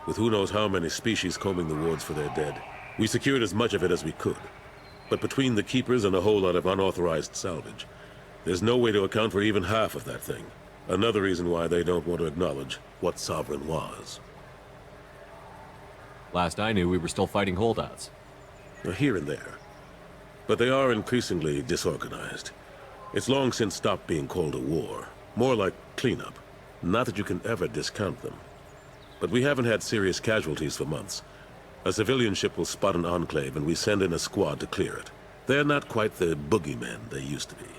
with who knows how many species combing the wards for their dead. We secured as much of it as we could. But between the Keepers and a whole lot of unauthorized salvage, there's no way to account for even half of that thing. Another reason why they don't want to acknowledge what Sovereign was. Last I knew, we were still fighting holdouts. Here and there. But they are increasingly disorganized. It's long since stopped being called a war. More like cleanup. Not that you can ever discount them. But we haven't had serious casualties for months. A civilian ship will spot an enclave and we send in a squad to clear it. They're not quite the boogeymen they used to be.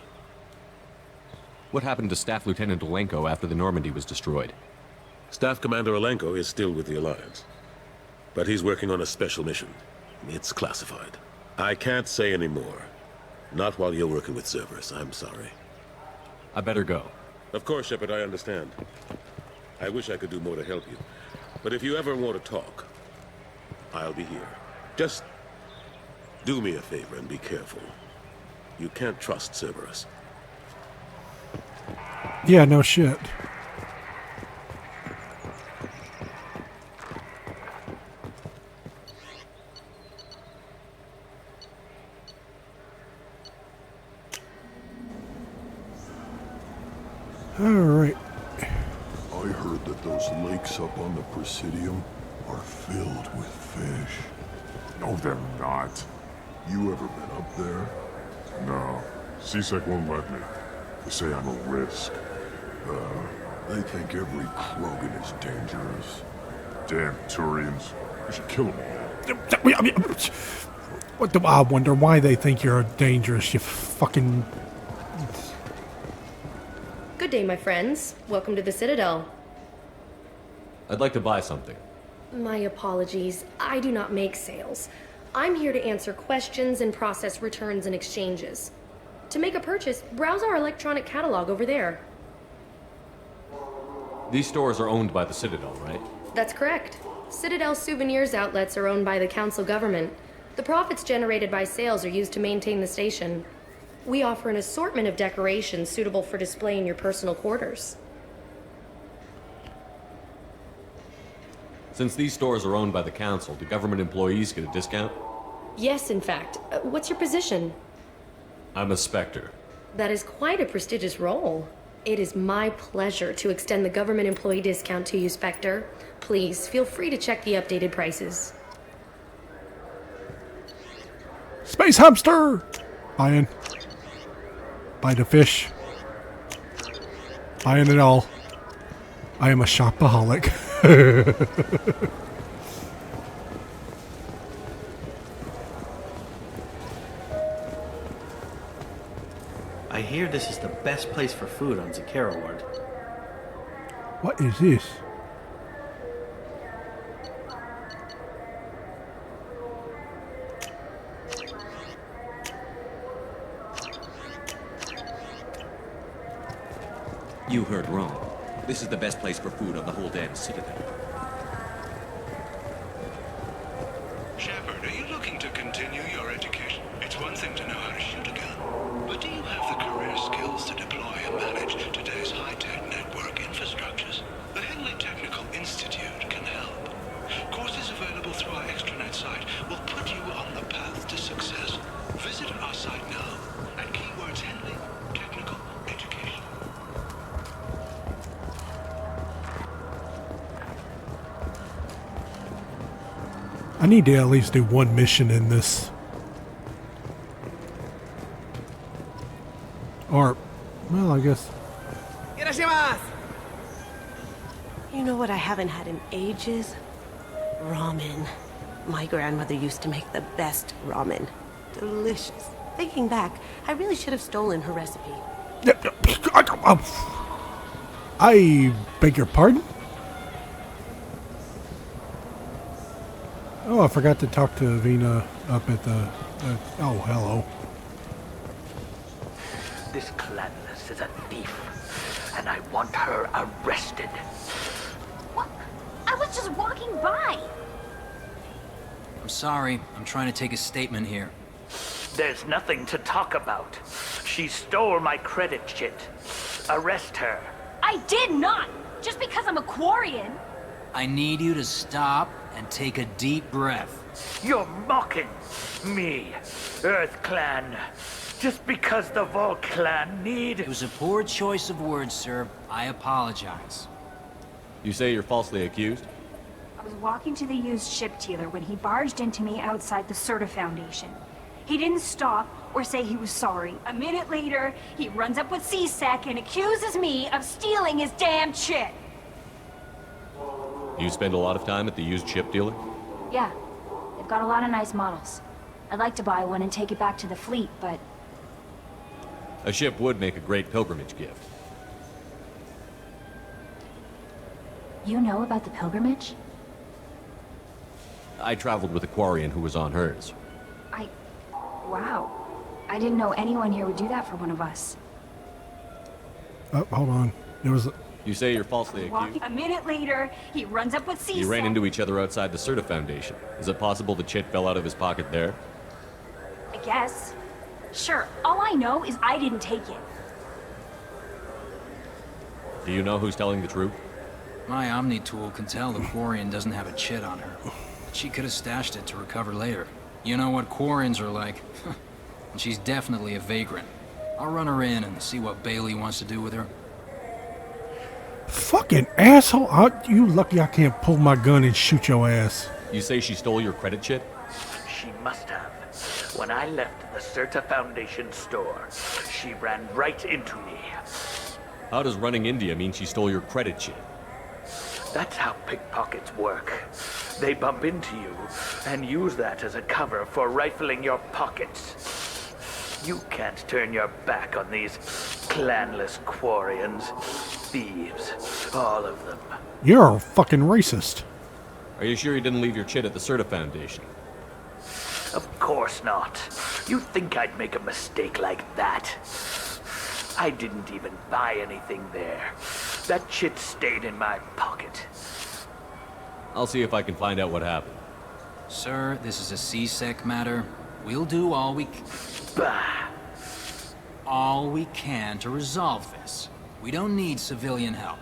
What happened to Staff Lieutenant Olenko after the Normandy was destroyed? Staff Commander Olenko is still with the Alliance. But he's working on a special mission. It's classified. I can't say any more. Not while you're working with Cerberus, I'm sorry. I better go. Of course, Shepard, I understand. I wish I could do more to help you. But if you ever want to talk, I'll be here. Just do me a favor and be careful. You can't trust Cerberus. Yeah, no shit. Alright. I heard that those lakes up on the Presidium are filled with fish. No, they're not. You ever been up there? No. CSEC won't let me. They say I'm a risk. They think every Krogan is dangerous. Damn Turians. We should kill them all. What do I wonder why they think you're dangerous, you fucking... Good day, my friends. Welcome to the Citadel. I'd like to buy something. My apologies. I do not make sales. I'm here to answer questions and process returns and exchanges. To make a purchase, browse our electronic catalog over there. These stores are owned by the Citadel, right? That's correct. Citadel souvenirs outlets are owned by the Council government. The profits generated by sales are used to maintain the station. We offer an assortment of decorations suitable for display in your personal quarters. Since these stores are owned by the Council, do government employees get a discount? Yes, in fact. What's your position? I'm a Spectre. That is quite a prestigious role. It is my pleasure to extend the government employee discount to you, Spectre. Please, feel free to check the updated prices. Space hamster! Buying. Buy the fish. Buying it all. I am a shopaholic. I hear this is the best place for food on Zakera Ward. What is this? You heard wrong. This is the best place for food on the whole damn Citadel. Shepard, are you looking to continue your education? It's one thing to know how to shoot a gun, but do you have the career skills to deploy and manage today's high-tech network infrastructures? The Henley Technical Institute can help. Courses available through our extranet site will put you on the path to success. Visit our site now at keywords Henley Technical Education. I need to at least do one mission in this. Or, well, I guess. You know what I haven't had in ages? Ramen. My grandmother used to make the best ramen. Delicious. Thinking back, I really should have stolen her recipe. I beg your pardon? Oh, I forgot to talk to Vina up at the... oh, hello. This Clanless is a thief, and I want her arrested. What? I was just walking by. I'm sorry. I'm trying to take a statement here. There's nothing to talk about. She stole my credit chit. Arrest her. I did not! Just because I'm a Quarian. I need you to stop and take a deep breath. You're mocking me, Earth Clan. Just because the Vol Clan need... It was a poor choice of words, sir. I apologize. You say you're falsely accused? I was walking to the used ship dealer when he barged into me outside the Serta Foundation. He didn't stop or say he was sorry. A minute later, he runs up with CSEC and accuses me of stealing his damn chip. You spend a lot of time at the used ship dealer? Yeah, they've got a lot of nice models. I'd like to buy one and take it back to the fleet, but... A ship would make a great pilgrimage gift. You know about the pilgrimage? I traveled with a Quarian who was on hers. Wow. I didn't know anyone here would do that for one of us. Oh, hold on. There was. You say you're falsely accused? A minute later, he runs up with C-Sec. You ran into each other outside the Serta Foundation. Is it possible the chit fell out of his pocket there? I guess. Sure, all I know is I didn't take it. Do you know who's telling the truth? My Omni tool can tell the Quarian doesn't have a chit on her. She could have stashed it to recover later. You know what Quarians are like. And she's definitely a vagrant. I'll run her in and see what Bailey wants to do with her. Fucking asshole. You lucky I can't pull my gun and shoot your ass. You say she stole your credit chit? She must have. When I left the Serta Foundation store, she ran right into me. How does running into you mean she stole your credit chit? That's how pickpockets work. They bump into you and use that as a cover for rifling your pockets. You can't turn your back on these clanless Quarians. Thieves, all of them. You're a fucking racist. Are you sure you didn't leave your chit at the Serta Foundation? Of course not. You think I'd make a mistake like that? I didn't even buy anything there. That chit stayed in my pocket. I'll see if I can find out what happened. Sir, this is a C-Sec matter. We'll do all we can to resolve this. We don't need civilian help.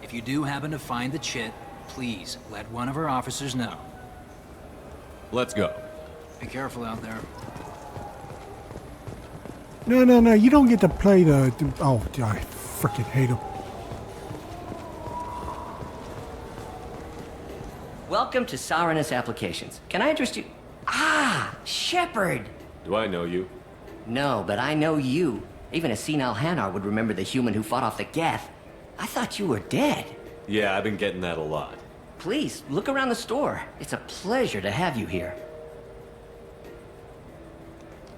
If you do happen to find the chit, please let one of our officers know. Let's go. Be careful out there. No. You don't get to play the... Oh, I freaking hate him. Welcome to Saranus Applications. Can I interest you? Ah, Shepard! Do I know you? No, but I know you. Even a senile Hanar would remember the human who fought off the Geth. I thought you were dead. Yeah, I've been getting that a lot. Please, look around the store. It's a pleasure to have you here.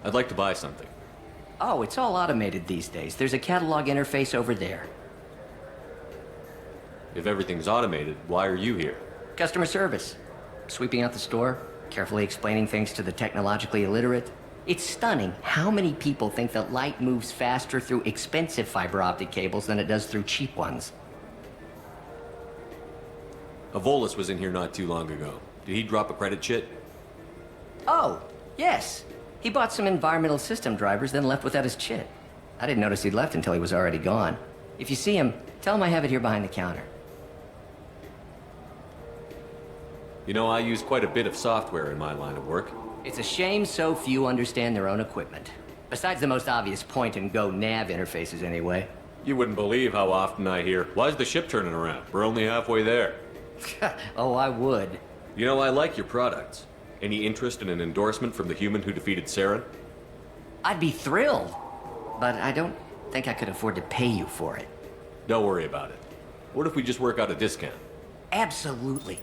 I'd like to buy something. Oh, it's all automated these days. There's a catalog interface over there. If everything's automated, why are you here? Customer service. Sweeping out the store, carefully explaining things to the technologically illiterate. It's stunning how many people think that light moves faster through expensive fiber optic cables than it does through cheap ones. Avolis was in here not too long ago. Did he drop a credit chit? Oh, yes. He bought some environmental system drivers, then left without his chit. I didn't notice he'd left until he was already gone. If you see him, tell him I have it here behind the counter. You know, I use quite a bit of software in my line of work. It's a shame so few understand their own equipment. Besides the most obvious point-and-go nav interfaces, anyway. You wouldn't believe how often I hear, "Why's the ship turning around? We're only halfway there." Oh, I would. You know, I like your products. Any interest in an endorsement from the human who defeated Saren? I'd be thrilled. But I don't think I could afford to pay you for it. Don't worry about it. What if we just work out a discount? Absolutely.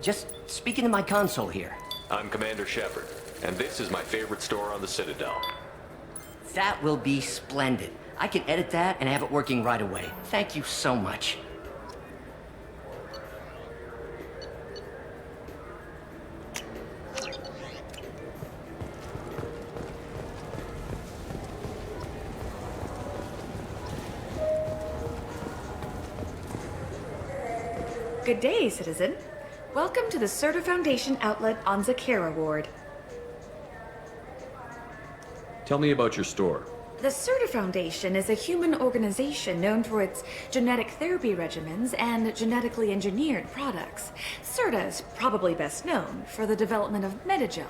Just speak into my console here. I'm Commander Shepard, and this is my favorite store on the Citadel. That will be splendid. I can edit that and have it working right away. Thank you so much. Good day, citizen. Welcome to the Serta Foundation outlet on Zakera Ward. Tell me about your store. The Serta Foundation is a human organization known for its genetic therapy regimens and genetically engineered products. Serta is probably best known for the development of Metagel.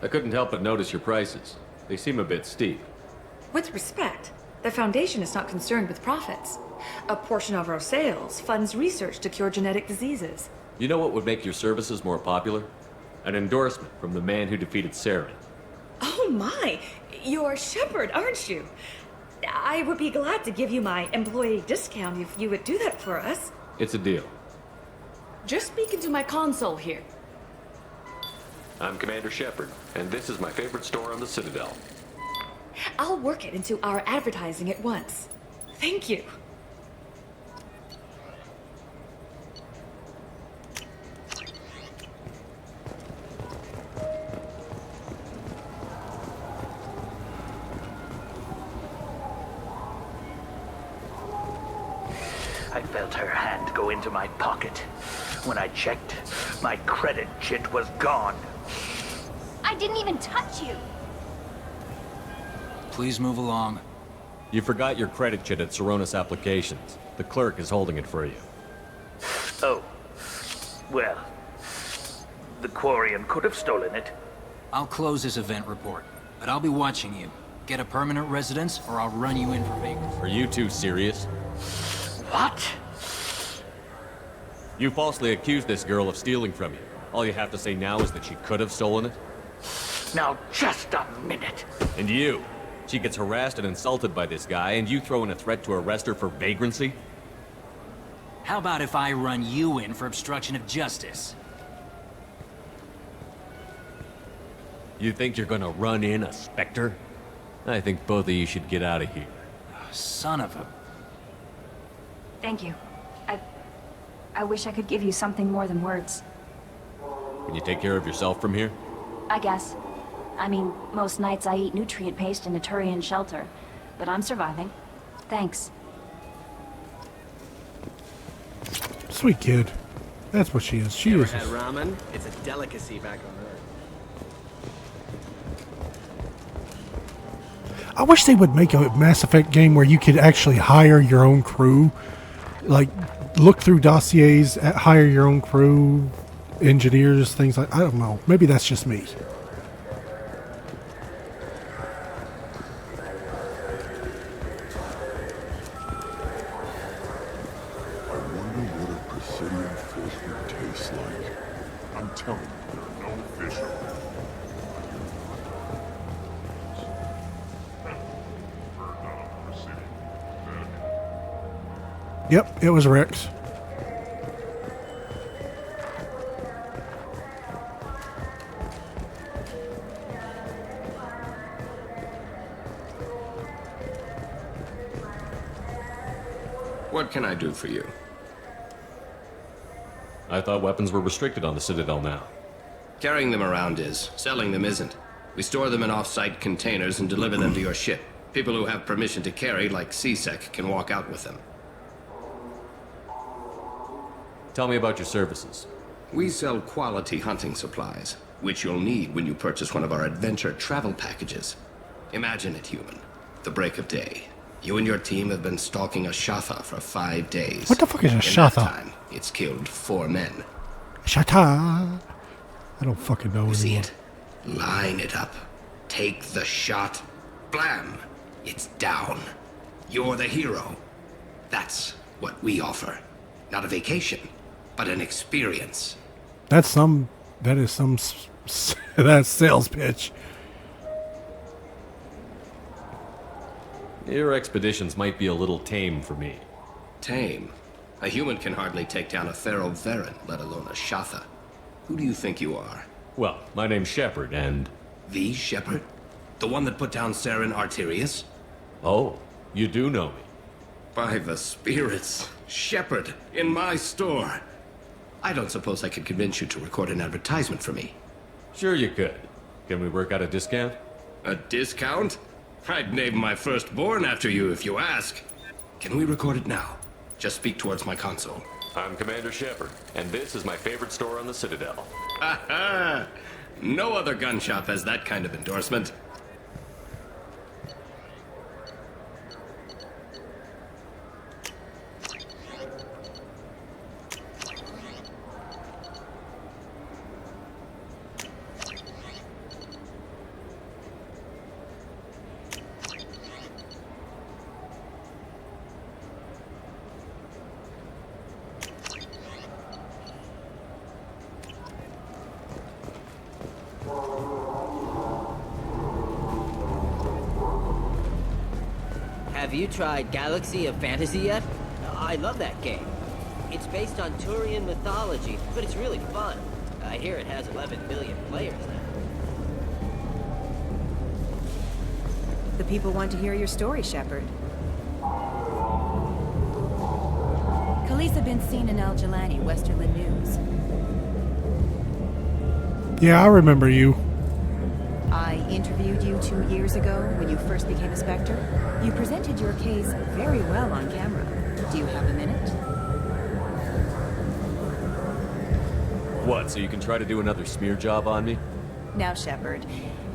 I couldn't help but notice your prices. They seem a bit steep. With respect, the Foundation is not concerned with profits. A portion of our sales funds research to cure genetic diseases. You know what would make your services more popular? An endorsement from the man who defeated Saren. Oh my! You're Shepard, aren't you? I would be glad to give you my employee discount if you would do that for us. It's a deal. Just speak into my console here. I'm Commander Shepard, and this is my favorite store on the Citadel. I'll work it into our advertising at once. Thank you. I felt her hand go into my pocket. When I checked, my credit chit was gone. I didn't even touch you. Please move along. You forgot your credit chit at Saronis Applications. The clerk is holding it for you. Oh. Well, the Quarian could have stolen it. I'll close this event report, but I'll be watching you. Get a permanent residence, or I'll run you in for vagrants. Are you two serious? What? You falsely accused this girl of stealing from you. All you have to say now is that she could have stolen it? Now, just a minute. And you? She gets harassed and insulted by this guy, and you throw in a threat to arrest her for vagrancy? How about if I run you in for obstruction of justice? You think you're gonna run in a Spectre? I think both of you should get out of here. Son of a... Thank you. I wish I could give you something more than words. Can you take care of yourself from here? I guess. I mean, most nights I eat nutrient paste in a Turian shelter, but I'm surviving. Thanks. Sweet kid. That's what she is. She is. Had ramen? It's a delicacy back on Earth. I wish they would make a Mass Effect game where you could actually hire your own crew. Like, look through dossiers, hire your own crew, engineers, things like... I don't know. Maybe that's just me. I wonder what a Presidium fish would taste like. I'm telling you, there are no fish around. Yep, it was Rex. What can I do for you? I thought weapons were restricted on the Citadel now. Carrying them around is. Selling them isn't. We store them in off-site containers and deliver them to your ship. People who have permission to carry, like C-Sec, can walk out with them. Tell me about your services. We sell quality hunting supplies, which you'll need when you purchase one of our adventure travel packages. Imagine it, human. The break of day. You and your team have been stalking a Shatha for 5 days. What the fuck is a In Shatha? that time, it's killed 4 men. Shata. I don't fucking know. You see anymore. it? Line it up. Take the shot. Blam! It's down. You're the hero. That's what we offer. Not a vacation, but an experience. That's some... That is some... That's sales pitch. Your expeditions might be a little tame for me. Tame? A human can hardly take down a Thero Varen, let alone a Shatha. Who do you think you are? Well, my name's Shepard, and... The Shepard? The one that put down Saren Arterius? Oh, you do know me. By the spirits. Shepard, in my store. I don't suppose I could convince you to record an advertisement for me. Sure you could. Can we work out a discount? A discount? I'd name my firstborn after you if you ask. Can we record it now? Just speak towards my console. I'm Commander Shepard, and this is my favorite store on the Citadel. Ha ha! No other gun shop has that kind of endorsement. Have you tried Galaxy of Fantasy yet? I love that game. It's based on Turian mythology, but it's really fun. I hear it has 11 million players now. The people want to hear your story, Shepard. Khaleesa been seen in Al Jelani, Westerland News. Yeah, I remember you. I interviewed you 2 years ago when you first became a Spectre. You presented your case very well on camera. Do you have a minute? What, so you can try to do another smear job on me? Now, Shepard,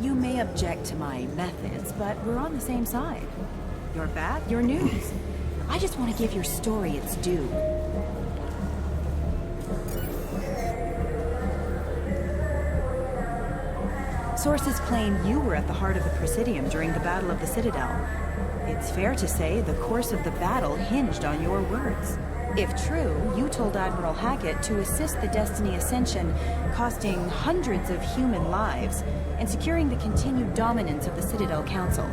you may object to my methods, but we're on the same side. You're bad, you're news. I just want to give your story its due. Sources claim you were at the heart of the Presidium during the Battle of the Citadel. It's fair to say the course of the battle hinged on your words. If true, you told Admiral Hackett to assist the Destiny Ascension, costing hundreds of human lives, and securing the continued dominance of the Citadel Council.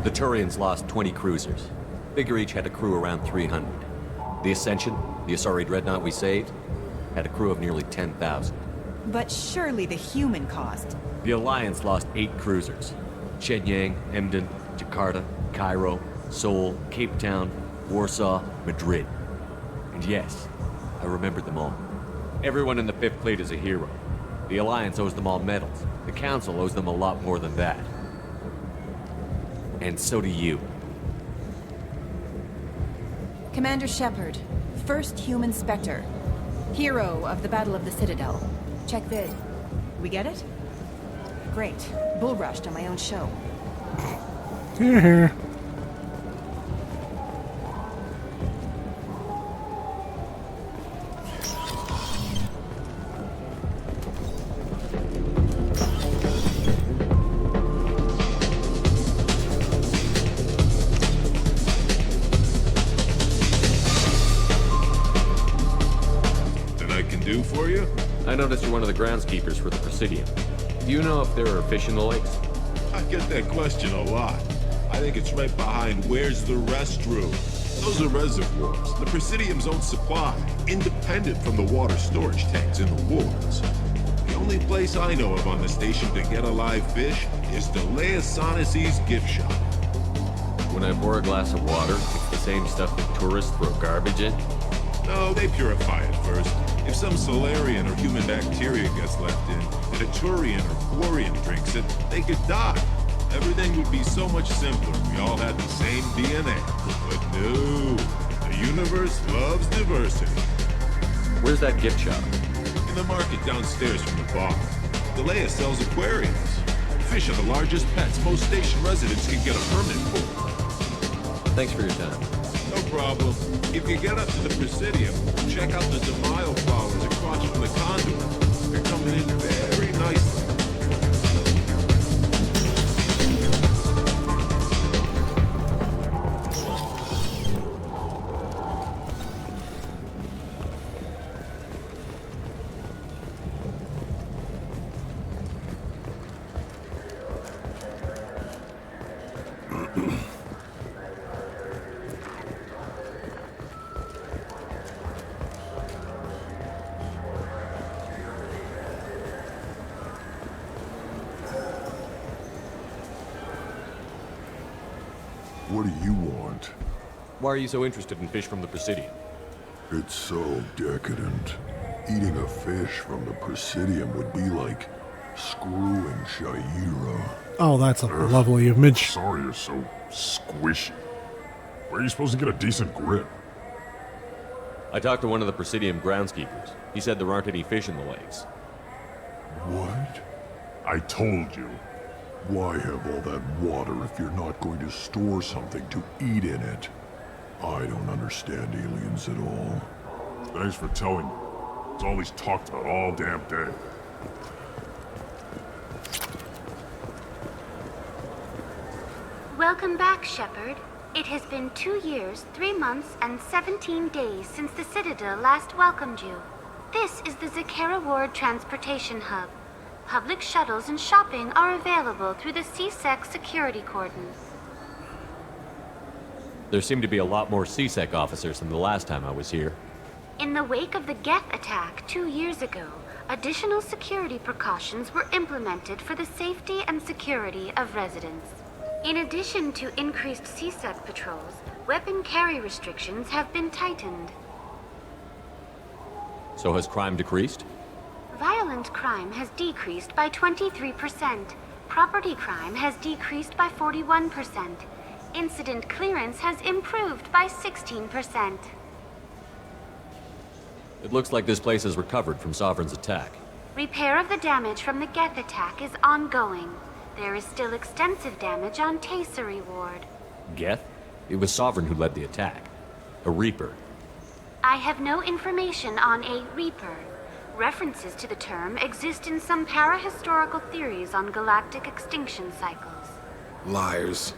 The Turians lost 20 cruisers. Figure each had a crew around 300. The Ascension, the Asari dreadnought we saved, had a crew of nearly 10,000. But surely the human cost. The Alliance lost 8 cruisers. Shenyang, Emden, Jakarta, Cairo, Seoul, Cape Town, Warsaw, Madrid. And yes, I remembered them all. Everyone in the 5th Fleet is a hero. The Alliance owes them all medals. The Council owes them a lot more than that. And so do you. Commander Shepard, first human Spectre. Hero of the Battle of the Citadel. Check vid. We get it? Great. Bull rushed on my own show. Here. For you? I noticed you're one of the groundskeepers for the Presidium. Do you know if there are fish in the lakes? I get that question a lot. I think it's right behind where's the restroom. Those are reservoirs, the Presidium's own supply, independent from the water storage tanks in the wards. The only place I know of on the station to get a live fish is Delea Sonesi's gift shop. When I pour a glass of water, it's the same stuff that tourists throw garbage in? No, they purify it first. If some Solarian or human bacteria gets left in, and a Turian or Quarian drinks it, they could die. Everything would be so much simpler if we all had the same DNA. But no, the universe loves diversity. Where's that gift shop? In the market downstairs from the bar. Delea sells aquariums. Fish are the largest pets most station residents can get a permit for. Thanks for your time. No problem. If you get up to the Presidium, check out the Zamayo flowers across from the conduit. They're coming in very nicely. What do you want? Why are you so interested in fish from the Presidium? It's so decadent. Eating a fish from the Presidium would be like screwing Shaira. Oh, that's a lovely image. Sorry you're so squishy. Where are you supposed to get a decent grip? I talked to one of the Presidium groundskeepers. He said there aren't any fish in the lakes. What? I told you. Why have all that water if you're not going to store something to eat in it? I don't understand aliens at all. Thanks for telling me. It's all he's talked about all damn day. Welcome back, Shepard. It has been 2 years, 3 months, and 17 days since the Citadel last welcomed you. This is the Zakera Ward Transportation Hub. Public shuttles and shopping are available through the CSEC security cordon. There seem to be a lot more CSEC officers than the last time I was here. In the wake of the Geth attack 2 years ago, additional security precautions were implemented for the safety and security of residents. In addition to increased CSEC patrols, weapon carry restrictions have been tightened. So has crime decreased? Violent crime has decreased by 23%. Property crime has decreased by 41%. Incident clearance has improved by 16%. It looks like this place has recovered from Sovereign's attack. Repair of the damage from the Geth attack is ongoing. There is still extensive damage on Tassery Ward. Geth? It was Sovereign who led the attack. A Reaper. I have no information on a Reaper. References to the term exist in some parahistorical theories on galactic extinction cycles. Liars.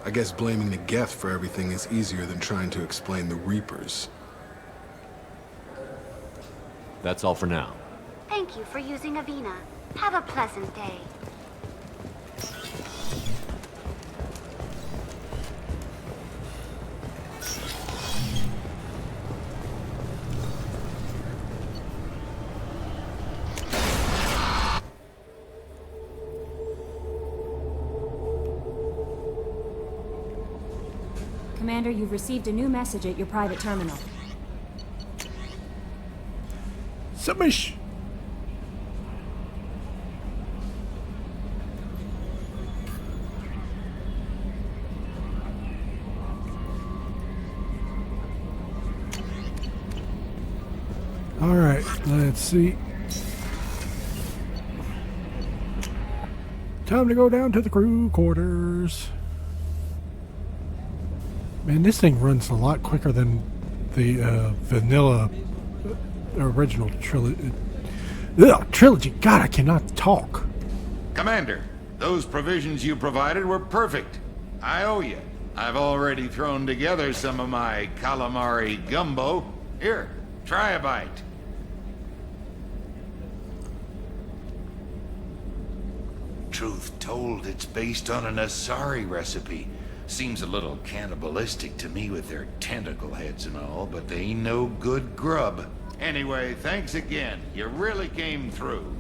I guess blaming the Geth for everything is easier than trying to explain the Reapers. That's all for now. Thank you for using Avina. Have a pleasant day. Commander, you've received a new message at your private terminal. Submish! Alright, let's see. Time to go down to the crew quarters. Man, this thing runs a lot quicker than the vanilla original trilogy. Trilogy. God, I cannot talk. Commander, those provisions you provided were perfect. I owe you. I've already thrown together some of my calamari gumbo. Here, try a bite. Truth told, it's based on an Asari recipe. Seems a little cannibalistic to me with their tentacle heads and all, but they ain't no good grub. Anyway, thanks again. You really came through.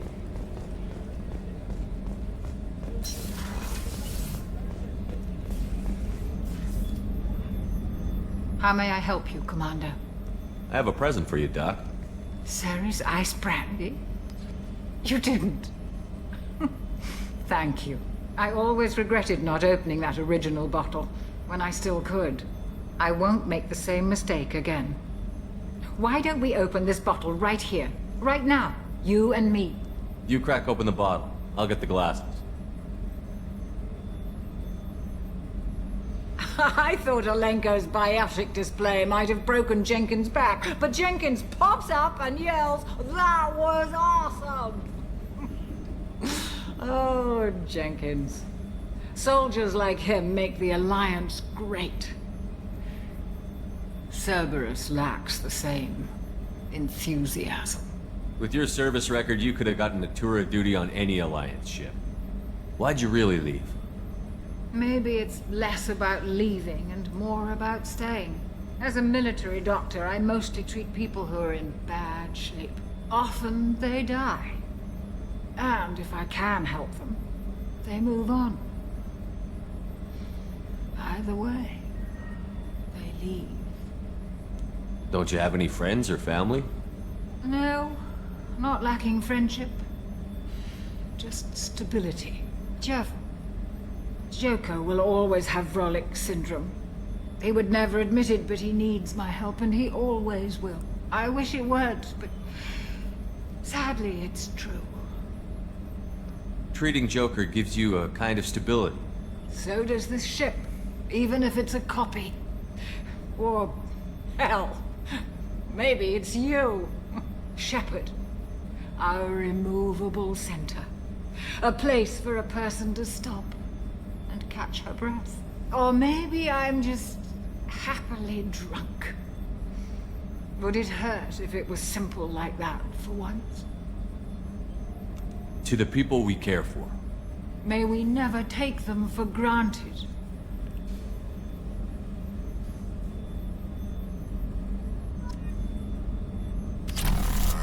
How may I help you, Commander? I have a present for you, Doc. Ceres ice brandy? You didn't. Thank you. I always regretted not opening that original bottle when I still could. I won't make the same mistake again. Why don't we open this bottle right here, right now, you and me? You crack open the bottle. I'll get the glasses. I thought Alenko's biotic display might have broken Jenkins' back, but Jenkins pops up and yells, "That was awesome!" Oh, Jenkins. Soldiers like him make the Alliance great. Cerberus lacks the same enthusiasm. With your service record, you could have gotten a tour of duty on any Alliance ship. Why'd you really leave? Maybe it's less about leaving and more about staying. As a military doctor, I mostly treat people who are in bad shape. Often they die. And if I can help them, they move on. Either way, they leave. Don't you have any friends or family? No, not lacking friendship. Just stability. Jeff, Joker will always have Vrolic syndrome. He would never admit it, but he needs my help, and he always will. I wish it weren't, but sadly it's true. Treating Joker gives you a kind of stability. So does this ship, even if it's a copy. Or, hell, maybe it's you, Shepard. Our immovable center. A place for a person to stop and catch her breath. Or maybe I'm just happily drunk. Would it hurt if it was simple like that for once? To the people we care for. May we never take them for granted.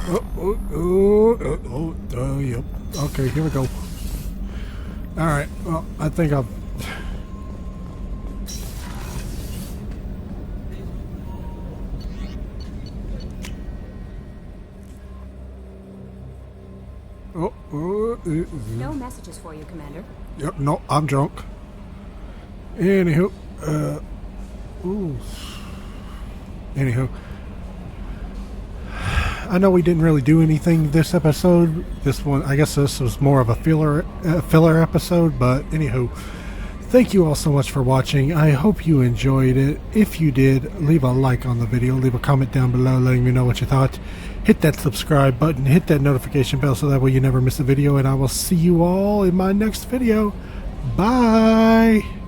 Yep. Okay, here we go. Alright, well, I think I've... No messages for you, Commander. Yep, no, I'm drunk. Anywho, Ooh. Anywho, I know we didn't really do anything this episode. This one, I guess this was more of a filler episode, but anywho, thank you all so much for watching. I hope you enjoyed it. If you did, leave a like on the video, leave a comment down below letting me know what you thought. Hit that subscribe button, hit that notification bell so that way you never miss a video, and I will see you all in my next video. Bye!